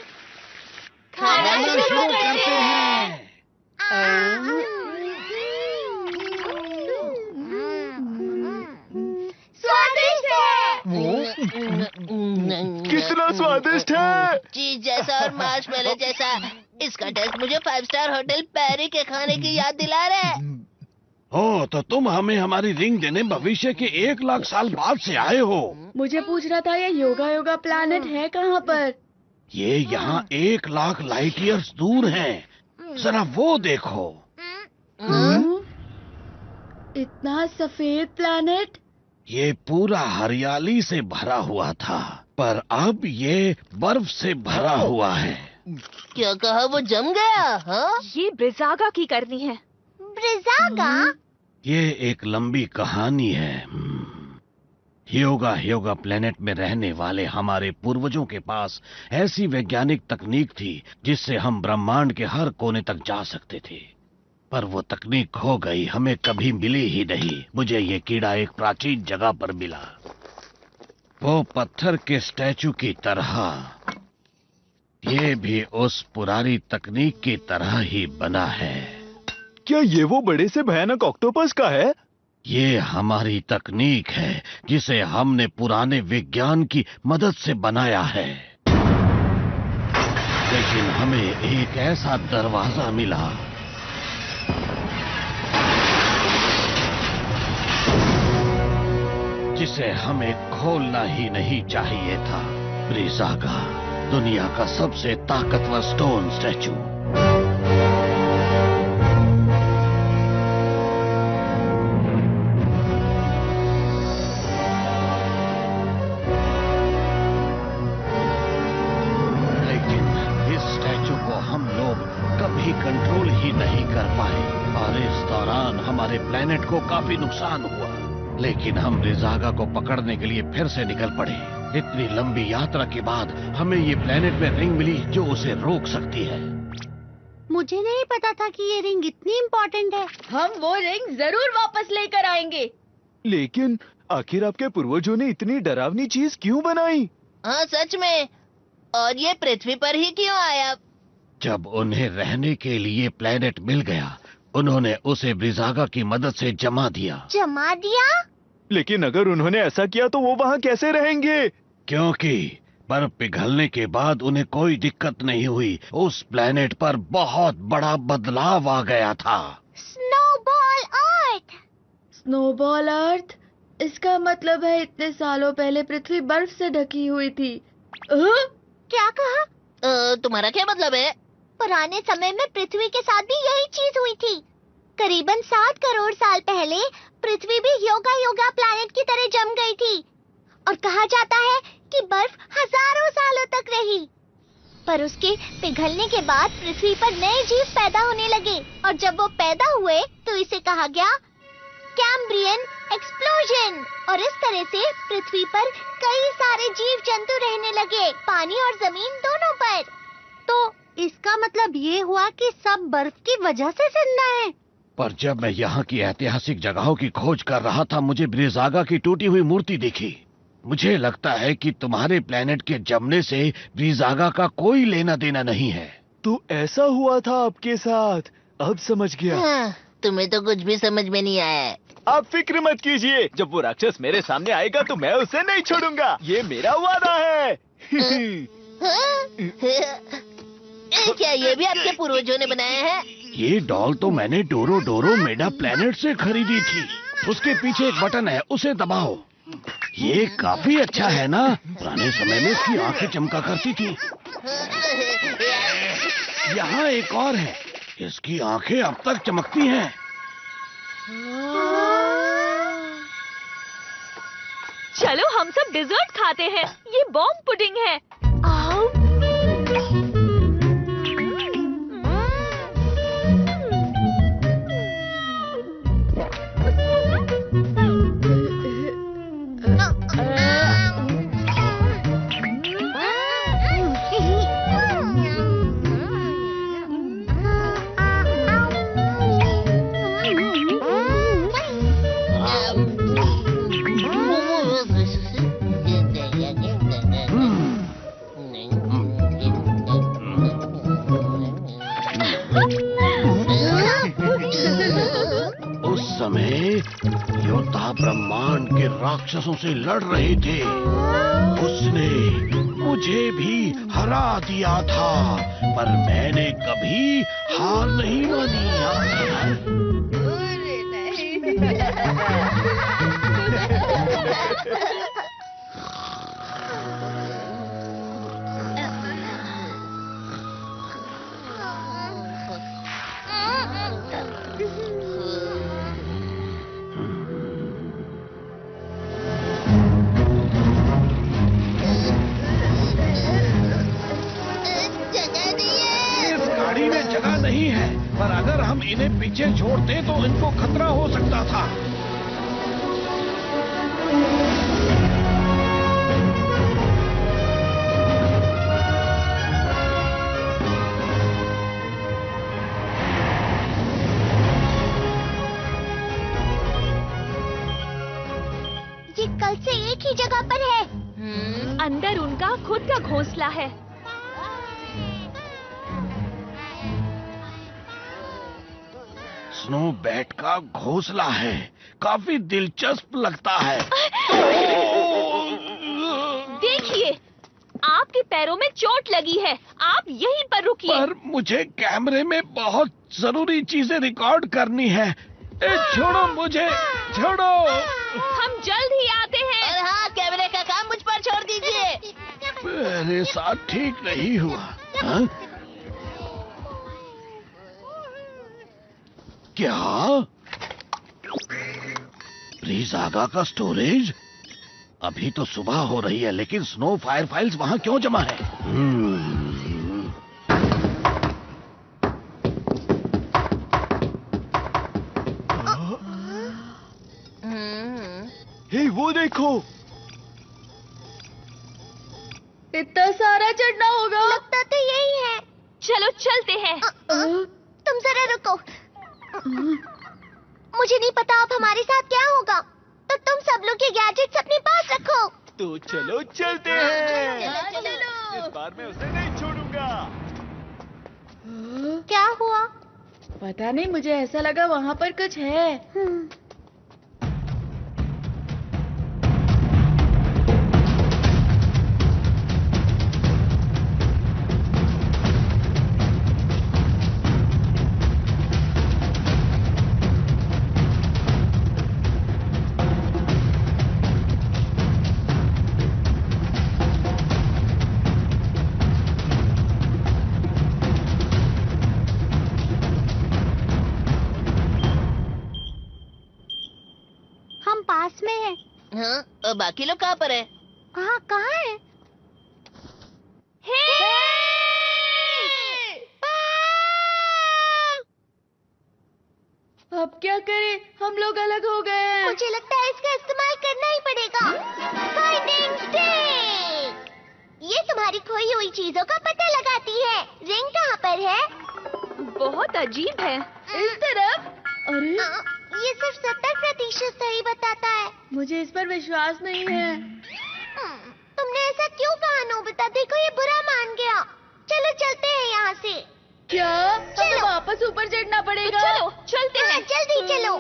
खाना शुरू करते हैं। स्वादिष्ट है। कितना स्वादिष्ट है। चीज जैसा और मार्शमेलो जैसा। इसका टेस्ट मुझे 5 स्टार होटल पैरी के खाने की याद दिला रहा है। हो, तो तुम हमें हमारी रिंग देने भविष्य के 1 लाख साल बाद से आए हो। मुझे पूछना था, ये योगा योगा प्लैनेट है कहाँ पर? ये यहाँ 1 लाख लाइट ईयर्स दूर है। जरा वो देखो। इतना सफेद प्लैनेट। ये पूरा हरियाली से भरा हुआ था, पर अब ये बर्फ से भरा हुआ है। क्या कहा? वो जम गया? हाँ? ये ब्रिजागा की करनी है। ब्रिजागा? ये एक लंबी कहानी है। ह्योगा प्लेनेट में रहने वाले हमारे पूर्वजों के पास ऐसी वैज्ञानिक तकनीक थी जिससे हम ब्रह्मांड के हर कोने तक जा सकते थे, पर वो तकनीक खो गई, हमें कभी मिली ही नहीं। मुझे ये कीड़ा एक प्राचीन जगह पर मिला, वो पत्थर के स्टैचू की तरह। ये भी उस पुरानी तकनीक की तरह ही बना है। क्या ये वो बड़े से भयानक ऑक्टोपस का है? ये हमारी तकनीक है जिसे हमने पुराने विज्ञान की मदद से बनाया है, लेकिन हमें एक ऐसा दरवाजा मिला जिसे हमें खोलना ही नहीं चाहिए था। ब्रिजागा, दुनिया का सबसे ताकतवर स्टोन स्टैचू। कभी कंट्रोल ही नहीं कर पाए और इस दौरान हमारे प्लेनेट को काफी नुकसान हुआ, लेकिन हम ब्रिजागा को पकड़ने के लिए फिर से निकल पड़े। इतनी लंबी यात्रा के बाद हमें ये प्लेनेट में रिंग मिली जो उसे रोक सकती है। मुझे नहीं पता था कि ये रिंग इतनी इम्पोर्टेंट है। हम वो रिंग जरूर वापस लेकर आएंगे। लेकिन आखिर आपके पूर्वजों ने इतनी डरावनी चीज क्यों बनाई? हाँ सच में, और ये पृथ्वी पर ही क्यों आया? जब उन्हें रहने के लिए प्लेनेट मिल गया, उन्होंने उसे ब्रिजागा की मदद से जमा दिया। जमा दिया? लेकिन अगर उन्होंने ऐसा किया तो वो वहाँ कैसे रहेंगे? क्योंकि बर्फ पिघलने के बाद उन्हें कोई दिक्कत नहीं हुई। उस प्लेनेट पर बहुत बड़ा बदलाव आ गया था। स्नोबॉल अर्थ। स्नोबॉल अर्थ? इसका मतलब है इतने सालों पहले पृथ्वी बर्फ से ढकी हुई थी। क्या कहा? तुम्हारा क्या मतलब है? पुराने समय में पृथ्वी के साथ भी यही चीज हुई थी। करीबन 7 करोड़ साल पहले पृथ्वी भी योगा प्लैनेट की तरह जम गई थी और कहा जाता है कि बर्फ हजारों सालों तक रही। पर उसके पिघलने के बाद पृथ्वी पर नए जीव पैदा होने लगे और जब वो पैदा हुए तो इसे कहा गया कैम्ब्रियन एक्सप्लोजन। और इस तरह से पृथ्वी पर कई सारे जीव जंतु रहने लगे, पानी और जमीन दोनों पर। तो इसका मतलब ये हुआ कि सब बर्फ की वजह से जिंदा है। पर जब मैं यहाँ की ऐतिहासिक जगहों की खोज कर रहा था, मुझे ब्रिजागा की टूटी हुई मूर्ति दिखी। मुझे लगता है कि तुम्हारे प्लेनेट के जमने से ब्रिजागा का कोई लेना देना नहीं है। तो ऐसा हुआ था आपके साथ? अब समझ गया। हाँ, तुम्हें तो कुछ भी समझ में नहीं आया है। आप फिक्र मत कीजिए, जब वो राक्षस मेरे सामने आएगा तो मैं उसे नहीं छोड़ूंगा, ये मेरा वादा है। क्या ये भी आपके पूर्वजों ने बनाया है? ये डॉल तो मैंने डोरो मेडा प्लेनेट से खरीदी थी। उसके पीछे एक बटन है, उसे दबाओ। ये काफी अच्छा है ना? पुराने समय में इसकी आंखें चमका करती थी। यहाँ एक और है, इसकी आंखें अब तक चमकती हैं। चलो हम सब डिजर्ट खाते हैं। ये बॉम्ब पुडिंग है। आओ। योद्धा ब्रह्मांड के राक्षसों से लड़ रहे थे। उसने मुझे भी हरा दिया था, पर मैंने कभी हार नहीं मानी। जगह नहीं है, पर अगर हम इन्हें पीछे छोड़ते तो इनको खतरा हो सकता था। ये कल से एक ही जगह पर है। अंदर उनका खुद का घोंसला है। स्नो बैट का घोंसला है, काफी दिलचस्प लगता है। देखिए, आपके पैरों में चोट लगी है, आप यहीं पर रुकिए। पर मुझे कैमरे में बहुत जरूरी चीजें रिकॉर्ड करनी है। छोड़ो मुझे, छोड़ो। हम जल्द ही आते हैं। और हाँ, कैमरे का काम मुझ पर छोड़ दीजिए। मेरे साथ ठीक नहीं हुआ। हाँ? क्या? ब्रिजागा का स्टोरेज? अभी तो सुबह हो रही है, लेकिन स्नो फायर फाइल्स वहां क्यों जमा है? हे, वो देखो, इतना सारा चढ़ना होगा। लगता तो यही है। चलो चलते हैं। तुम जरा रुको। मुझे नहीं पता अब हमारे साथ क्या होगा, तो तुम सब लोग ये गैजेट्स अपने पास रखो। तो चलो चलते हैं। चलो। इस बार मैं उसे नहीं छोड़ूंगा। क्या हुआ? पता नहीं, मुझे ऐसा लगा वहाँ पर कुछ है। बाकी लोग कहाँ पर है? हाँ, कहाँ है? अब क्या करें, हम लोग अलग हो गए हैं। मुझे लगता है इसका इस्तेमाल करना ही पड़ेगा। Finding stick! ये तुम्हारी खोई हुई चीजों का पता लगाती है। रिंग कहाँ पर है? बहुत अजीब है। इस तरफ। अरे ये सिर्फ 70% सही बताता है। मुझे इस पर विश्वास नहीं है। तुमने ऐसा क्यों कहा नोबिता? देखो ये बुरा मान गया। चलो चलते हैं यहाँ से। क्या हमें वापस ऊपर चढ़ना पड़ेगा? चलो चलते हाँ, हैं। जल्दी चलो।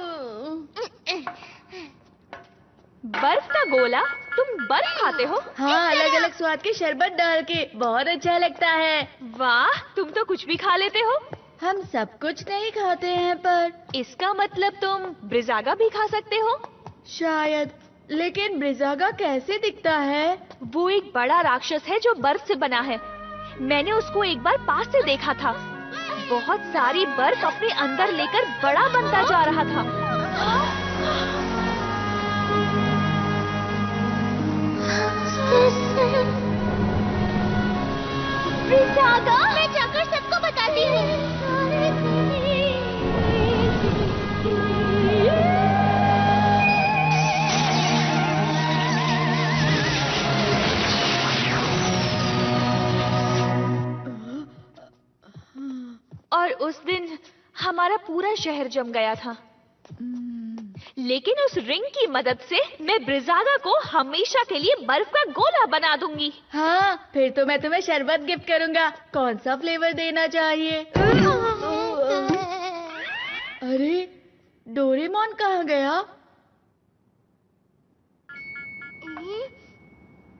बर्फ का गोला? तुम बर्फ खाते हो? हाँ, अलग अलग स्वाद के शरबत डाल के बहुत अच्छा लगता है। वाह, तुम तो कुछ भी खा लेते हो। हम सब कुछ नहीं खाते हैं, पर इसका मतलब तुम ब्रिजागा भी खा सकते हो? शायद। लेकिन ब्रिजागा कैसे दिखता है? वो एक बड़ा राक्षस है जो बर्फ से बना है। मैंने उसको एक बार पास से देखा था। बहुत सारी बर्फ अपने अंदर लेकर बड़ा बनता जा रहा था। ब्रिजागा, मैं जाकर सबको बताती हूँ। और उस दिन हमारा पूरा शहर जम गया था। लेकिन उस रिंग की मदद से मैं ब्रिजागा को हमेशा के लिए बर्फ का गोला बना दूंगी। हाँ, फिर तो मैं तुम्हें शरबत गिफ्ट करूंगा। कौन सा फ्लेवर देना चाहिए? अरे डोरेमोन कहाँ गया?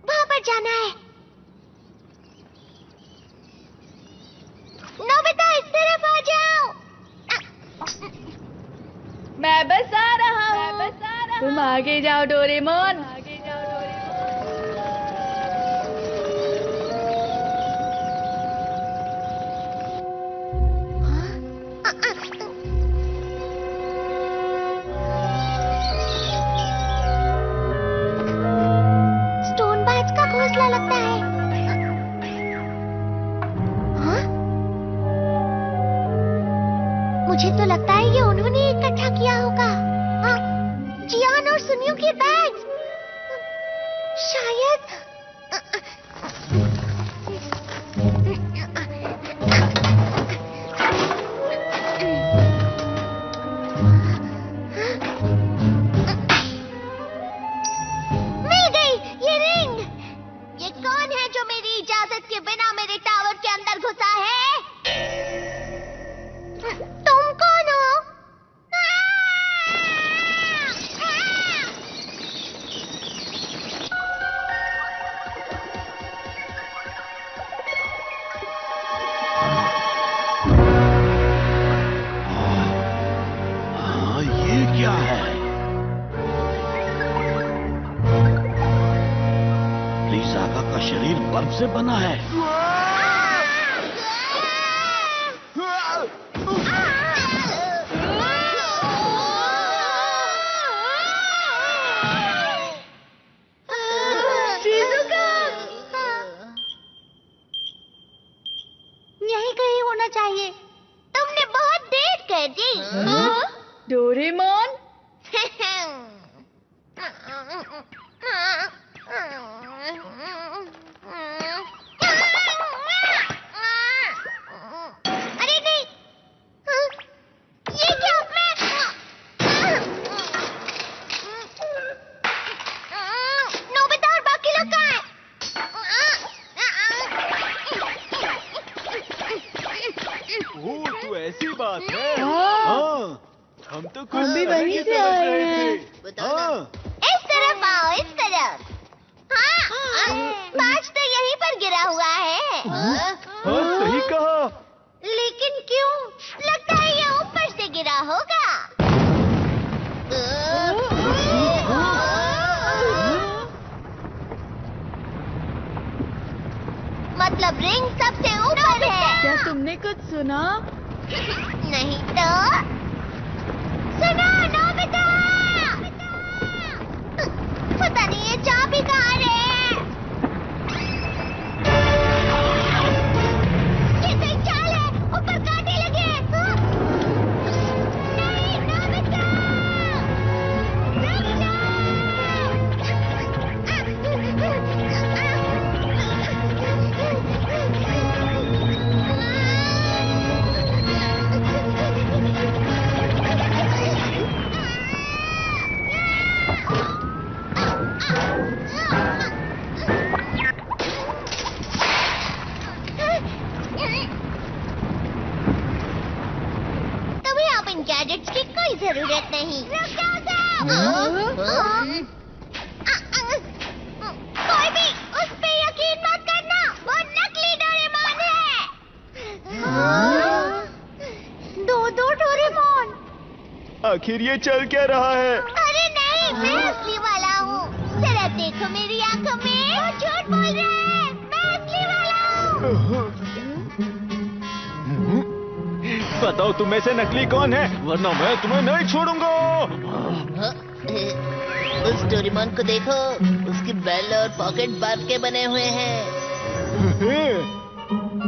वहाँ पर जाना है। नोबिता, इस तरफ आ जाओ। मैं बस आ रहा हूँ। तुम आगे जाओ डोरेमोन। स्टोन बाज का घोंसला लगता है। हाँ? मुझे तो लगता है ये उन्होंने इकट्ठा किया होगा। हाँ, जियान और सुनियो के बैग्स। शायद। मिल गई ये रिंग। ये कौन है जो मेरी इजाजत के बिना मेरे टावर के अंदर घुसा है? तुम कौन हो? ये क्या है? ब्रिजागा का शरीर बर्फ से बना है। यहीं कहीं होना चाहिए। तुमने बहुत देर कर दी। डोरेमोन, अरे नहीं, ये क्या? नोबिता और बाकी लोग कहाँ हैं? ओह, तो ऐसी बात है। हाँ। हाँ, हम तो कुछ हम भी तरह वहीं के से समझ आए रहे हैं। थे। हाँ, इस तरफ आओ, इस तरफ। हाँ, बाज तो यहीं पर गिरा हुआ है। हाँ, सही कहा। लेकिन क्यों? लगता है ये ऊपर से गिरा होगा। मतलब रिंग सबसे ऊपर है। क्या तुमने कुछ सुना? नहीं तो सुनो नोबिता। पता नहीं ये आखिर ये चल क्या रहा है? अरे नहीं, मैं असली वाला हूँ। जरा देखो मेरी आंखों में, वो झूठ बोल रहे हैं। मैं असली वाला हूँ। बताओ तुम में से नकली कौन है, वरना मैं तुम्हें नहीं छोड़ूंगा। उस डोरेमोन को देखो, उसकी बेल और पॉकेट बर्फ के बने हुए हैं।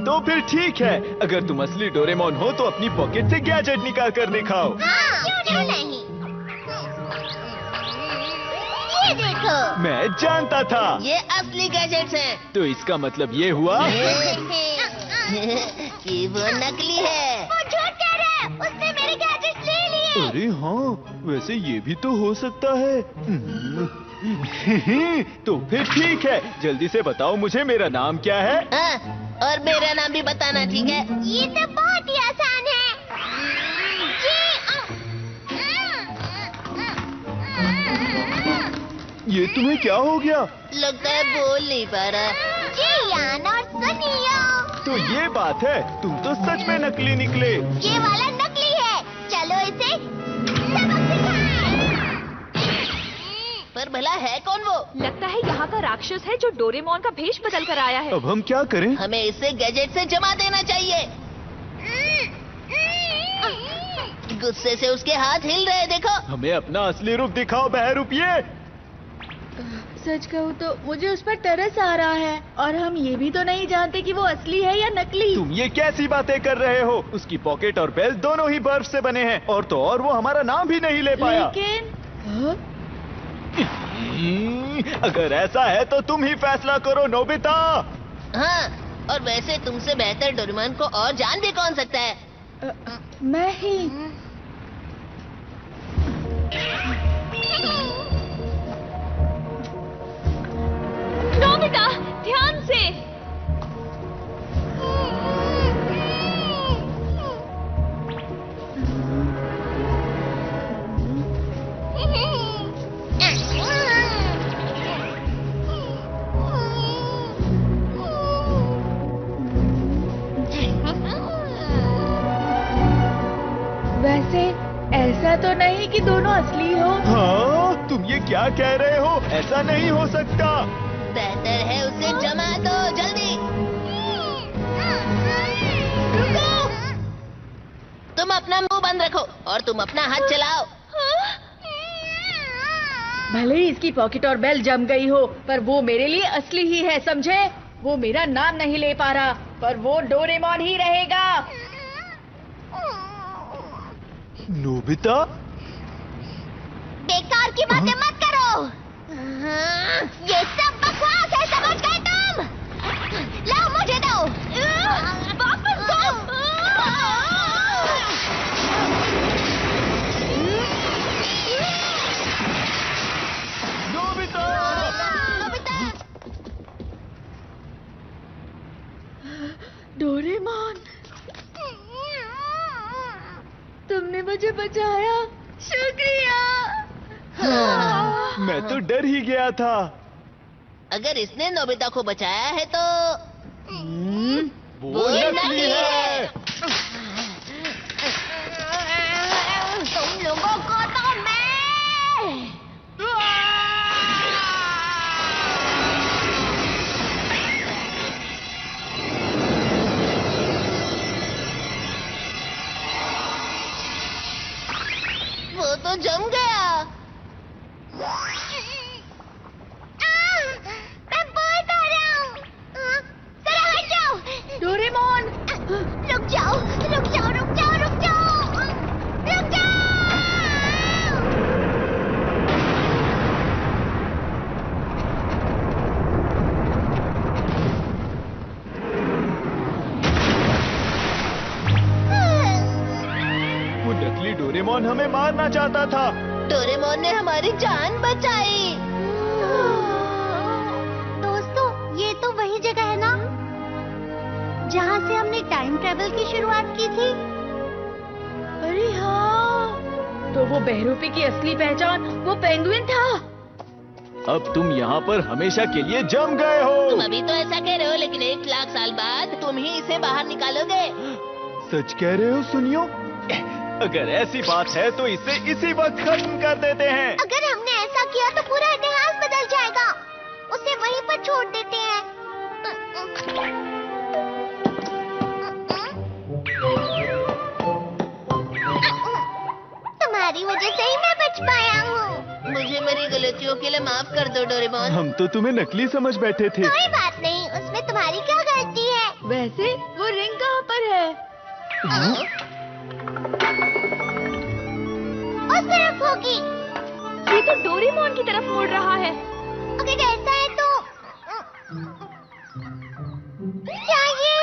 तो फिर ठीक है, अगर तुम असली डोरेमोन हो तो अपनी पॉकेट से गैजेट निकाल कर दिखाओ। हाँ, क्यों नहीं? ये देखो। मैं जानता था। ये असली गैजेट्स हैं। तो इसका मतलब ये हुआ कि वो नकली है। वो झूठ कह रहा है, उसने मेरे गैजेट्स ले लिए। अरे हाँ, वैसे ये भी तो हो सकता है। तो फिर ठीक है, जल्दी से बताओ मुझे मेरा नाम क्या है? हाँ, और मेरा नाम भी बताना, ठीक है? ये तो बहुत ही आसान है। ये तुम्हें क्या हो गया? लगता है बोल नहीं पा रहा। जियान और सुनियो। तो ये बात है, तुम तो सच में नकली निकले। ये वाला नकली है। चलो इसे सबक सिखाएं। पर भला है कौन वो? लगता है यहाँ का राक्षस है जो डोरेमोन का भेष बदल कर आया है। अब हम क्या करें? हमें इसे गैजेट से जमा देना चाहिए। गुस्से से उसके हाथ हिल रहे, देखो। हमें अपना असली रूप दिखाओ बहरूपिये। सच कहूँ तो मुझे उस पर तरस आ रहा है, और हम ये भी तो नहीं जानते कि वो असली है या नकली। तुम ये कैसी बातें कर रहे हो? उसकी पॉकेट और बेल्ट दोनों ही बर्फ से बने हैं, और तो और वो हमारा नाम भी नहीं ले पाया। लेकिन हाँ? अगर ऐसा है तो तुम ही फैसला करो नोबिता। हाँ, और वैसे तुमसे बेहतर डोरेमोन को और जान भी कौन सकता है? मैं ही। नोबिता, ध्यान से। वैसे ऐसा तो नहीं कि दोनों असली हो। हाँ, तुम ये क्या कह रहे हो? ऐसा नहीं हो सकता। बेहतर है उसे जमा दो, जल्दी। रुको। तुम अपना मुंह बंद रखो और तुम अपना हाथ चलाओ। भले ही इसकी पॉकेट और बेल जम गई हो, पर वो मेरे लिए असली ही है, समझे? वो मेरा नाम नहीं ले पा रहा, पर वो डोरेमोन ही रहेगा। नोबिता? बेकार की बातें मत करो। ये सब बकवास है, समझ गए तुम? लाओ मुझे दो। वापस दो। नोबिता! नोबिता! डोरेमोन, तुमने मुझे बचाया, शुक्रिया। मैं तो डर ही गया था। अगर इसने नोबिता को बचाया है तो वो नकली है। तुम लोगों को तो मैं। वो तो जम गया। मैं बोल पा रहा हूँ। जरा हट जाओ। डोरेमोन, रुक जाओ, रुक जाओ, रुक जाओ, रुक जाओ, रुक जाओ। वो नकली डोरेमोन हमें मारना चाहता था। डोरेमोन ने हमारी जान बचाई। दोस्तों, ये तो वही जगह है ना जहाँ से हमने टाइम ट्रेवल की शुरुआत की थी। अरे हाँ, तो वो बहरूपी की असली पहचान वो पेंगुइन था। अब तुम यहाँ पर हमेशा के लिए जम गए तुम हो। अभी तो ऐसा कह रहे हो, लेकिन 1 लाख साल बाद तुम ही इसे बाहर निकालोगे। सच कह रहे हो सुनियो? अगर ऐसी बात है तो इसे इसी वक्त खत्म कर देते हैं। अगर हमने ऐसा किया तो पूरा इतिहास बदल जाएगा। उसे वहीं पर छोड़ देते हैं। तुम्हारी वजह से ही मैं बच पाया हूँ। मुझे मेरी गलतियों के लिए माफ कर दो डोरेमोन। हम तो तुम्हें नकली समझ बैठे थे। कोई बात नहीं, उसमें तुम्हारी क्या गलती है? वैसे वो रिंग कहाँ पर है? उस तरफ होगी। ये तो डोरेमोन की तरफ मुड़ रहा है। अगर ऐसा है तो क्या ये?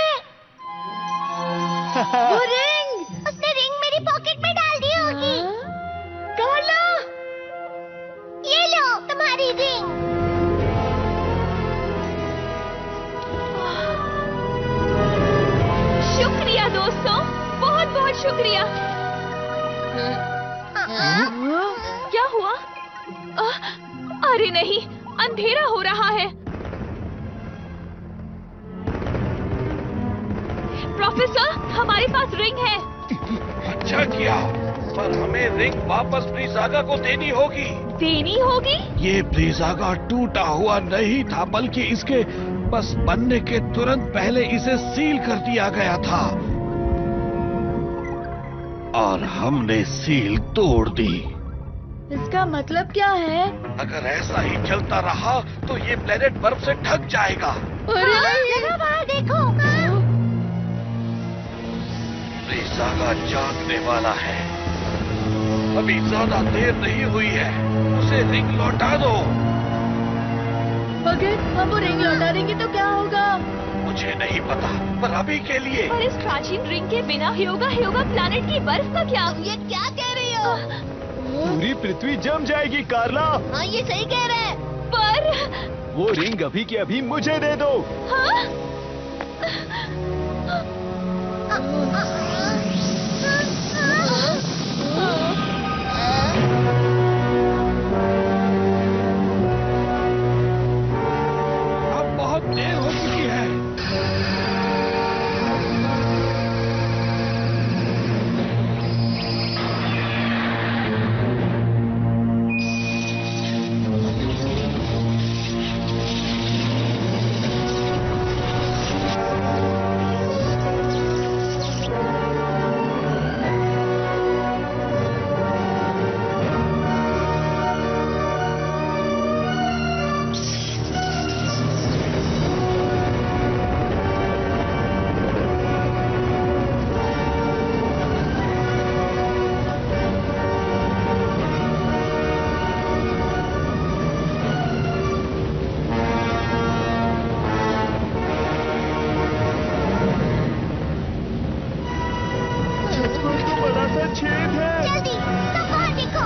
वो रिंग! उसने रिंग मेरी पॉकेट में डाल दी होगी। कार्ला! ये लो तुम्हारी रिंग। शुक्रिया दोस्तों, बहुत बहुत शुक्रिया। क्या हुआ? अरे नहीं, अंधेरा हो रहा है। प्रोफेसर, हमारे पास रिंग है। अच्छा किया, पर हमें रिंग वापस ब्रीज़ागा को देनी होगी। देनी होगी? ये ब्रीज़ागा टूटा हुआ नहीं था, बल्कि इसके बस बनने के तुरंत पहले इसे सील कर दिया गया था और हमने सील तोड़ दी। इसका मतलब क्या है? अगर ऐसा ही चलता रहा तो ये प्लेनेट बर्फ से ढक जाएगा। अरे नहीं! जरा बाहर देखो। ब्रीज़ागा जागने वाला है। अभी ज्यादा देर नहीं हुई है, उसे रिंग लौटा दो। अगर हम वो रिंग लौटा देंगे तो क्या होगा? मुझे नहीं पता, पर अभी के लिए। पर इस प्राचीन रिंग के बिना ह्योगा ह्योगा प्लैनेट की बर्फ का क्या? ये क्या कह रही हो? पूरी पृथ्वी जम जाएगी कार्ला। हाँ, ये सही कह रहे हैं। पर वो रिंग अभी की अभी मुझे दे दो। हाँ? अब बहुत देर हो चुकी है। बड़ा सा छेद है। जल्दी सब बाहर देखो।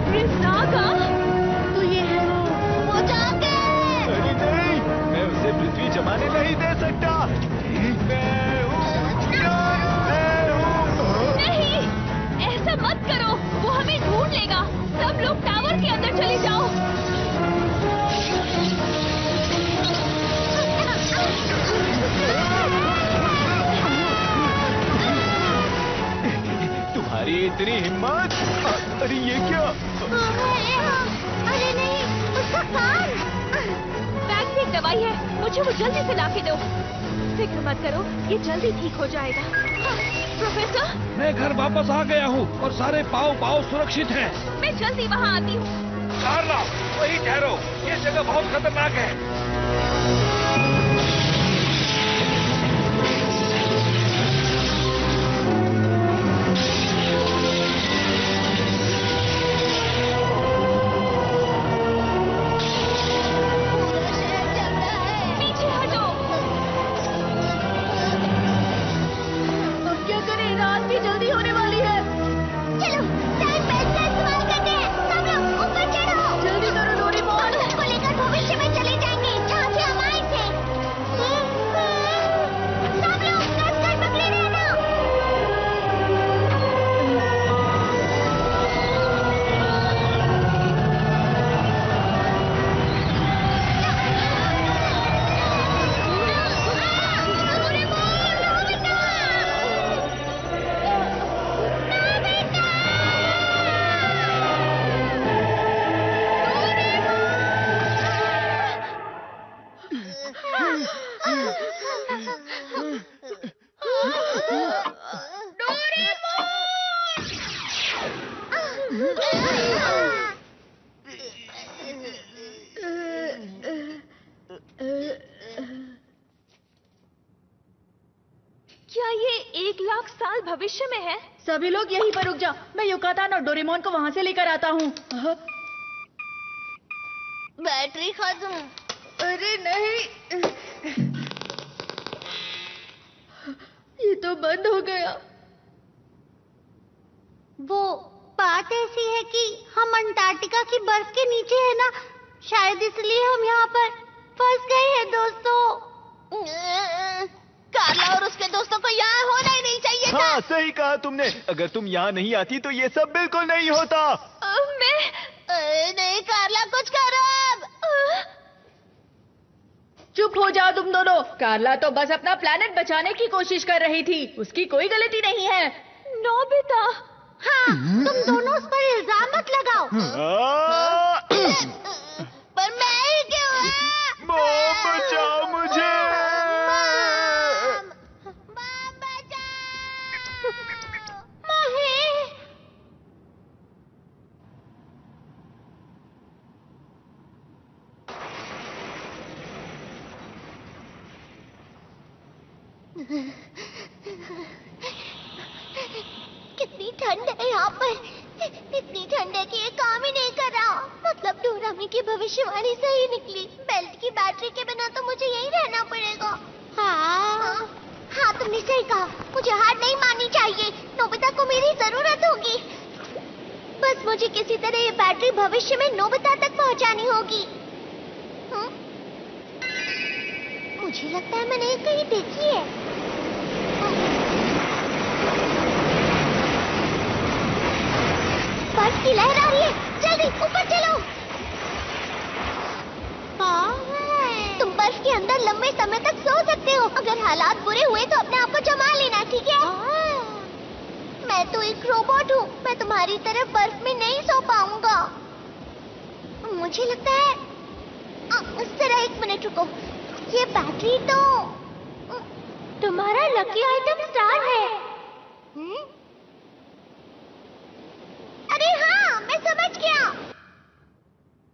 ब्रीज़ागा? तो ये है वो जाग गए। अरे नहीं, मैं उसे पृथ्वी जमाने नहीं दे सकता। मैं हूँ। नहीं, ऐसा मत करो, वो हमें ढूंढ लेगा। सब लोग टावर के अंदर चले जाओ। तुम्हारी इतनी हिम्मत? अरे ये क्या? अरे नहीं, उसका कान। बैग में एक दवाई है, मुझे वो जल्दी से लाके दो। फिक्र मत करो, ये जल्दी ठीक हो जाएगा। प्रोफेसर, मैं घर वापस आ गया हूँ और सारे पाव सुरक्षित हैं। मैं जल्दी वहाँ आती हूँ। कार्ला, वहीं ठहरो, ये जगह बहुत खतरनाक है। पीछे हटो। अब क्या करें? रात भी जल्दी होने वाली है। चलो, टाइम बेल्ट का इस्तेमाल करते हैं। सब लोग ऊपर चढ़ो। जल्दी करो डोरेमोन। हम उसको लेकर भविष्य में चले जाएंगे, जहाँ से हम आए थे। क्या ये 1 लाख साल भविष्य में है? सभी लोग यहीं पर रुक जाओ, मैं युकातान और डोरेमोन को वहाँ से लेकर आता हूँ। बैटरी खत्म। अरे नहीं, ये तो बंद हो गया। वो बात ऐसी है कि हम अंटार्कटिका की बर्फ के नीचे है ना, शायद इसलिए हम यहाँ पर फंस गए हैं दोस्तों। कार्ला और उसके दोस्तों को यहाँ होना ही नहीं चाहिए था। हाँ सही कहा तुमने, अगर तुम यहाँ नहीं आती तो ये सब बिल्कुल नहीं होता। नहीं कार्ला, कुछ करो अब। चुप हो जाओ तुम दोनों। कार्ला तो बस अपना प्लेनेट बचाने की कोशिश कर रही थी, उसकी कोई गलती नहीं है। नोबिता, हाँ, तुम दोनों उस पर इल्जाम मत लगाओ। पर मैं ही क्यों? मॉम बचाओ मुझे। मॉम बचाओ। मही। कितनी ठंड है यहाँ पर, इतनी ठंड है कि ये काम ही नहीं कर रहा। मतलब डोरामी की भविष्यवाणी सही निकली, बेल्ट की बैटरी के बिना तो मुझे यहीं रहना पड़ेगा। हाँ तुमने सही कहा, मुझे हार नहीं माननी चाहिए। नोबिता को मेरी जरूरत होगी। बस मुझे किसी तरह ये बैटरी भविष्य में नोबिता तक पहुँचानी होगी। मुझे लगता है मैंने ये कहीं देखी है। बर्फ की लहर आ रही है, जल्दी ऊपर चलो। तुम बर्फ के अंदर लंबे समय तक सो सकते हो। अगर हालात बुरे हुए तो अपने आप को जमा लेना, ठीक है? मैं तो एक रोबोट हूँ, मैं तुम्हारी तरह बर्फ में नहीं सो पाऊंगा। मुझे लगता है जरा 1 मिनट रुको, ये बैटरी तो तुम्हारा लकी आइटम स्टार है। अरे हाँ, मैं समझ गया।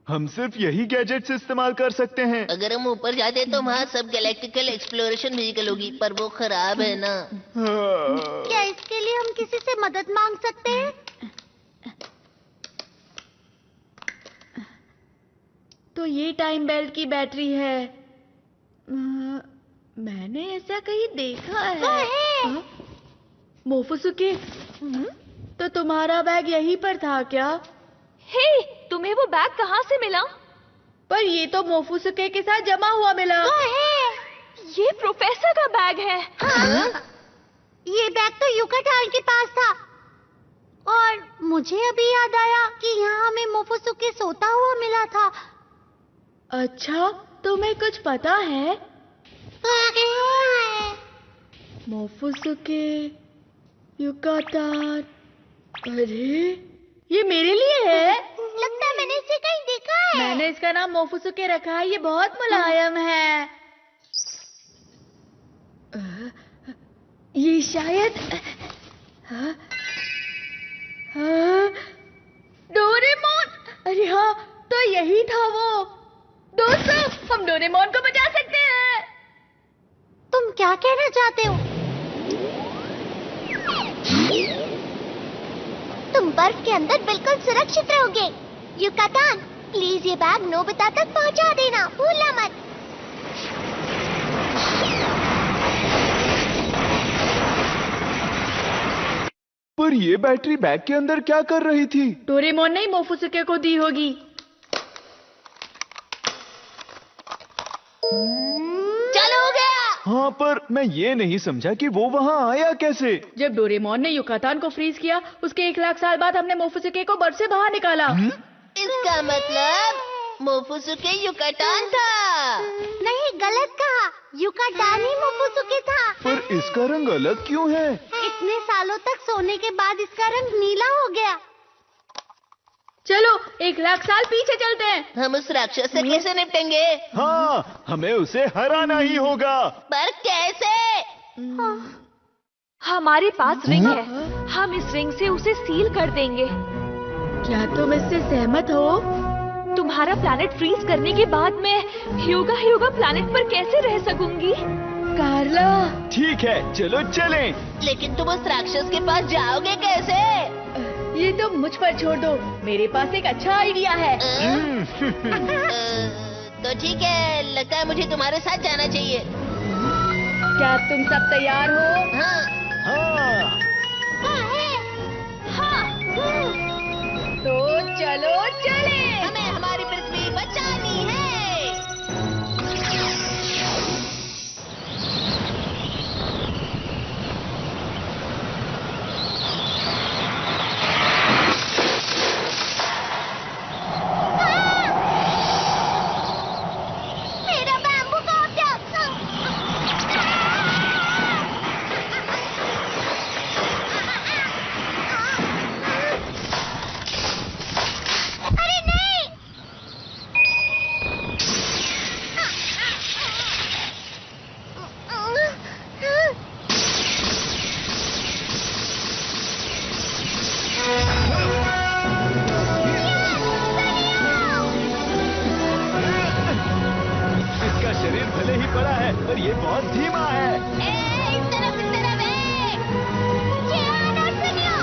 हम सिर्फ यही गैजेट्स इस्तेमाल कर सकते हैं। अगर हम ऊपर जाते तो वहाँ सब गैलेक्टिकल एक्सप्लोरेशन व्हीकल होगी, पर वो खराब है ना। क्या इसके लिए हम किसी से मदद मांग सकते हैं? तो ये टाइम बेल्ट की बैटरी है। मैंने ऐसा कहीं देखा है। मोफुसुके, तो तुम्हारा बैग यहीं पर था क्या? हे, तुम्हें वो बैग कहाँ से मिला? पर ये तो मोफुसुके के साथ जमा हुआ मिला। ये प्रोफेसर का बैग है। हाँ? ये बैग तो युकाटान के पास था। और मुझे अभी याद आया कि यहाँ हमें मोफुसुके सोता हुआ मिला था। अच्छा, तुम्हें कुछ पता है? मोफुसुके, युकाटान। अरे, ये मेरे लिए है। लगता है मैंने इसे कहीं देखा है। मैंने इसका नाम मोफुसुके रखा है, ये बहुत मुलायम है। ये शायद डोरेमोन। अरे हाँ, तो यही था वो। दोस्तों, हम डोरेमोन को बचा सकते हैं। तुम क्या कहना चाहते हो? तुम बर्फ के अंदर बिल्कुल सुरक्षित रहोगे। युकाटान, प्लीज ये बैग नोबिता तक पहुंचा देना, भूलना मत। पर ये बैटरी बैग के अंदर क्या कर रही थी? डोरेमोन ने मोफुसुके को दी होगी। चलो हो गया। हाँ, पर मैं ये नहीं समझा कि वो वहाँ आया कैसे? जब डोरेमोन ने युकातान को फ्रीज किया, उसके 1 लाख साल बाद हमने मोफुसुके को बर्फ से बाहर निकाला। इसका मतलब मोफुसुके युकाटान था। नहीं, गलत कहा। युकाटान ही मोफुसुके था। पर इसका रंग अलग क्यों है? इतने सालों तक सोने के बाद इसका रंग नीला हो गया। चलो 1 लाख साल पीछे चलते हैं। हम उस राक्षस से कैसे निपटेंगे? हाँ, हमें उसे हराना ही होगा। पर कैसे? हमारे पास रिंग है, हम इस रिंग से उसे सील कर देंगे। क्या तुम इससे सहमत हो? तुम्हारा प्लैनेट फ्रीज करने के बाद मैं ह्यूगा ह्यूगा प्लैनेट पर कैसे रह सकूंगी? कार्ला, ठीक है, चलो चलें। लेकिन तुम उस राक्षस के पास जाओगे कैसे? ये तुम मुझ पर छोड़ दो, मेरे पास एक अच्छा आइडिया है। तो ठीक है, लगता है मुझे तुम्हारे साथ जाना चाहिए। क्या तुम सब तैयार हो? हाँ। हाँ, तो चलो चले। हमें हमारी पृथ्वी बचानी है। मेरा बैम्बू कॉप्टर। अरे नहीं। इसका शरीर भले ही बड़ा है, पर ये बहुत धीमा है। इस तरफ जियान और सुनियो।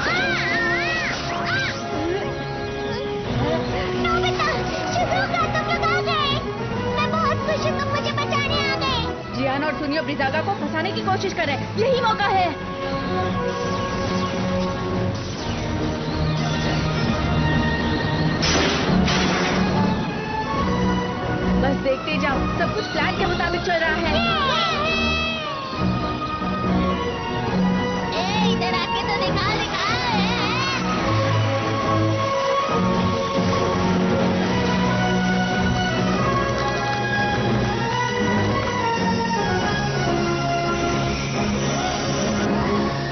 नोबिता, शिज़ुका, तुम लोग आ गए। मैं बहुत खुश हूँ, तुम मुझे बचाने आ गए। जियान और सुनियो ब्रिजागा को फंसाने की कोशिश कर रहे हैं। यही मौका है। बस देखते जाओ, सब कुछ प्लान के मुताबिक चल रहा है। इधर आके तो दिखा।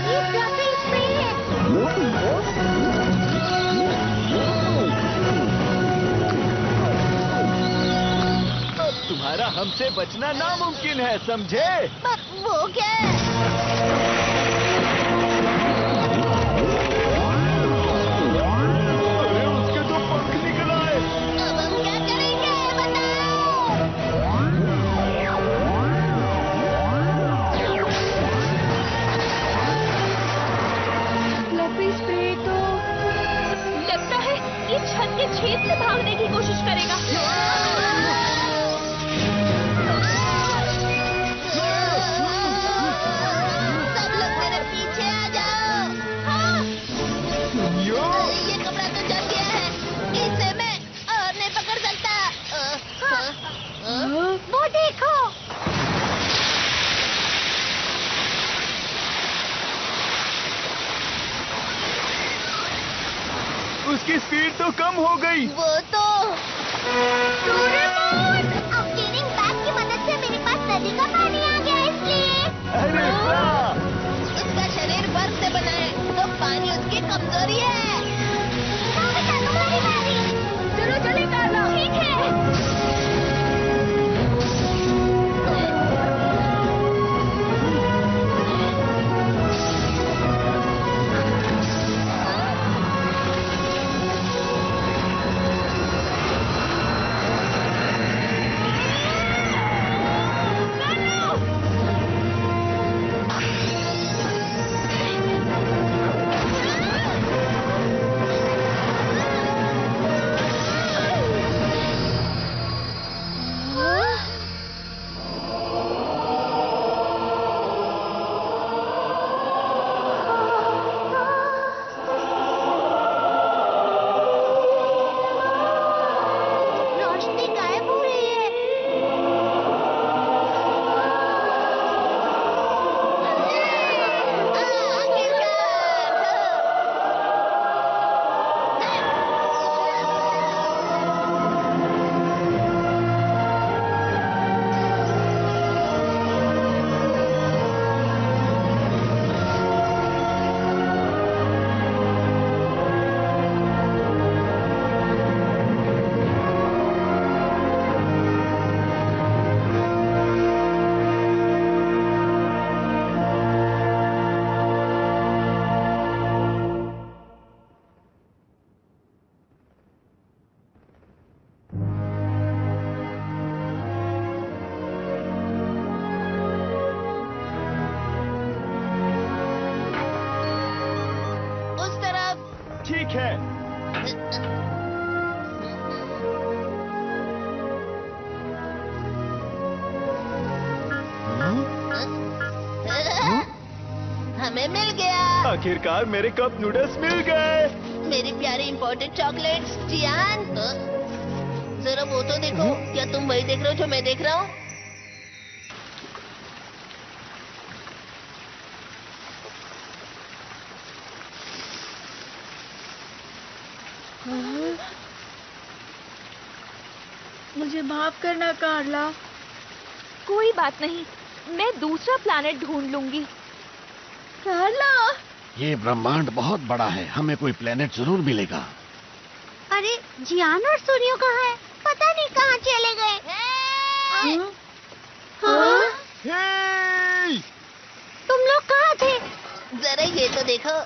ये फ्लफी स्प्रे है। अब तुम्हारा हमसे बचना नामुमकिन है, समझे? वो क्या है? अरे उसके तो पंख निकल आए। अब हम क्या करेंगे, बताओ। फ्लफी स्प्रे तो लगता है ये छत के छेद से भागने की कोशिश करेगा। सब लोग मेरे पीछे आ जाओ। हाँ, सुनियो, ये कपड़ा तो जल गया है, इसे मैं और नहीं पकड़ सकता। वो देखो। उसकी स्पीड तो कम हो गई। वो तो डोरेमोन! अब क्लीनिंग बैग की मदद से मेरे पास नदी का पानी आ गया, इसलिए अरे वाह! उसका शरीर बर्फ से बना है, तो पानी उसकी कमजोरी है। नोबिता, तुम्हारी बारी। चलो चले कार्ला। ठीक है। ठीक है। हमें मिल गया। आखिरकार मेरे कप नूडल्स मिल गए। मेरी प्यारी इम्पोर्टेड चॉकलेट्स। जियान, जरा वो तो देखो। क्या तुम वही देख रहे हो जो मैं देख रहा हूँ? मुझे माफ करना कार्ला। कोई बात नहीं, मैं दूसरा प्लैनेट ढूंढ लूंगी। कार्ला, ये ब्रह्मांड बहुत बड़ा है, हमें कोई प्लेनेट जरूर मिलेगा। अरे जियान और सूर्यो कहाँ है? पता नहीं कहाँ चले गए। हाँ? हे! तुम लोग कहाँ थे? जरा ये तो देखो,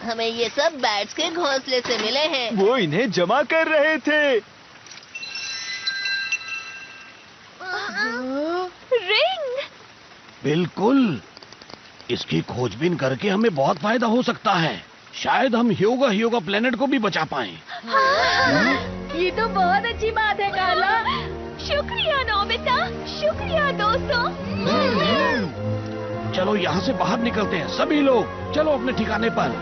हमें ये सब बैट्स के घोंसले से मिले हैं। वो इन्हें जमा कर रहे थे। रिंग। बिल्कुल, इसकी खोजबीन करके हमें बहुत फायदा हो सकता है। शायद हम ह्योगा प्लेनेट को भी बचा पाएं। ये तो बहुत अच्छी बात है कार्ला। शुक्रिया नोबिता, शुक्रिया दोस्तों। चलो यहाँ से बाहर निकलते हैं सभी लोग। चलो अपने ठिकाने पर।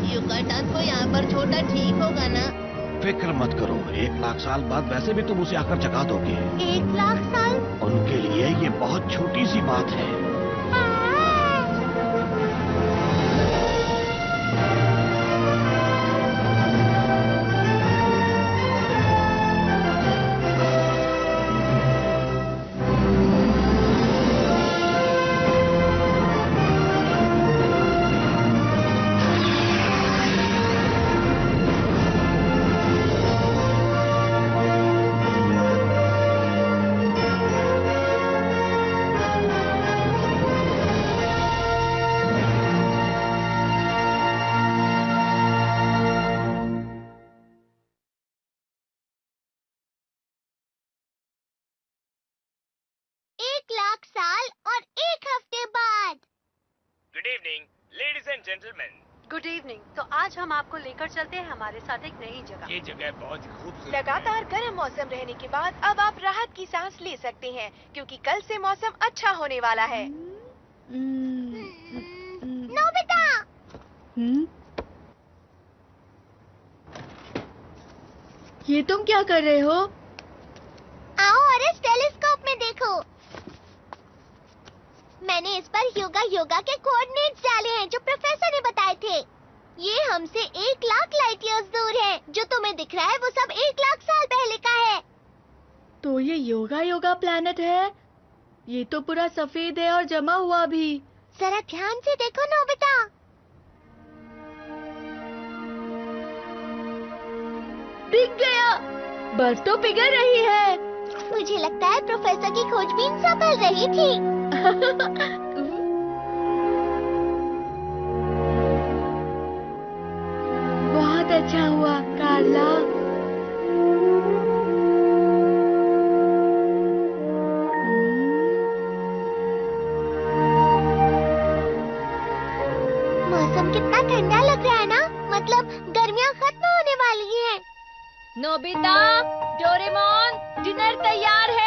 युकाटान को यहाँ पर छोटा ठीक होगा ना? फिक्र मत करो, 1 लाख साल बाद वैसे भी तुम उसे आकर जगा दोगे। 1 लाख साल? उनके लिए ये बहुत छोटी सी बात है। Good evening ladies and gentleman. Good evening. तो आज हम आपको लेकर चलते हैं हमारे साथ एक नई जगह। ये जगह बहुत ही खूबसूरत। लगातार गर्म मौसम रहने के बाद अब आप राहत की सांस ले सकते हैं क्योंकि कल से मौसम अच्छा होने वाला है। नोबिता! ये तुम क्या कर रहे हो? आओ और इस टेलीस्कोप में देखो। मैंने इस पर योगा के कोऑर्डिनेट्स डाले हैं जो प्रोफेसर ने बताए थे। ये हमसे 1 लाख लाइट ईयर्स दूर है। जो तुम्हें दिख रहा है वो सब 1 लाख साल पहले का है। तो ये योगा प्लैनेट है? ये तो पूरा सफेद है और जमा हुआ भी। जरा ध्यान से देखो नोबिता। दिख गया, बर्फ तो पिघल रही है। मुझे लगता है प्रोफेसर की खोजबीन सफल रही थी। बहुत अच्छा हुआ कार्ला। मौसम कितना ठंडा लग रहा है ना। मतलब गर्मियाँ खत्म होने वाली हैं। नोबिता, डोरेमोन, डिनर तैयार है।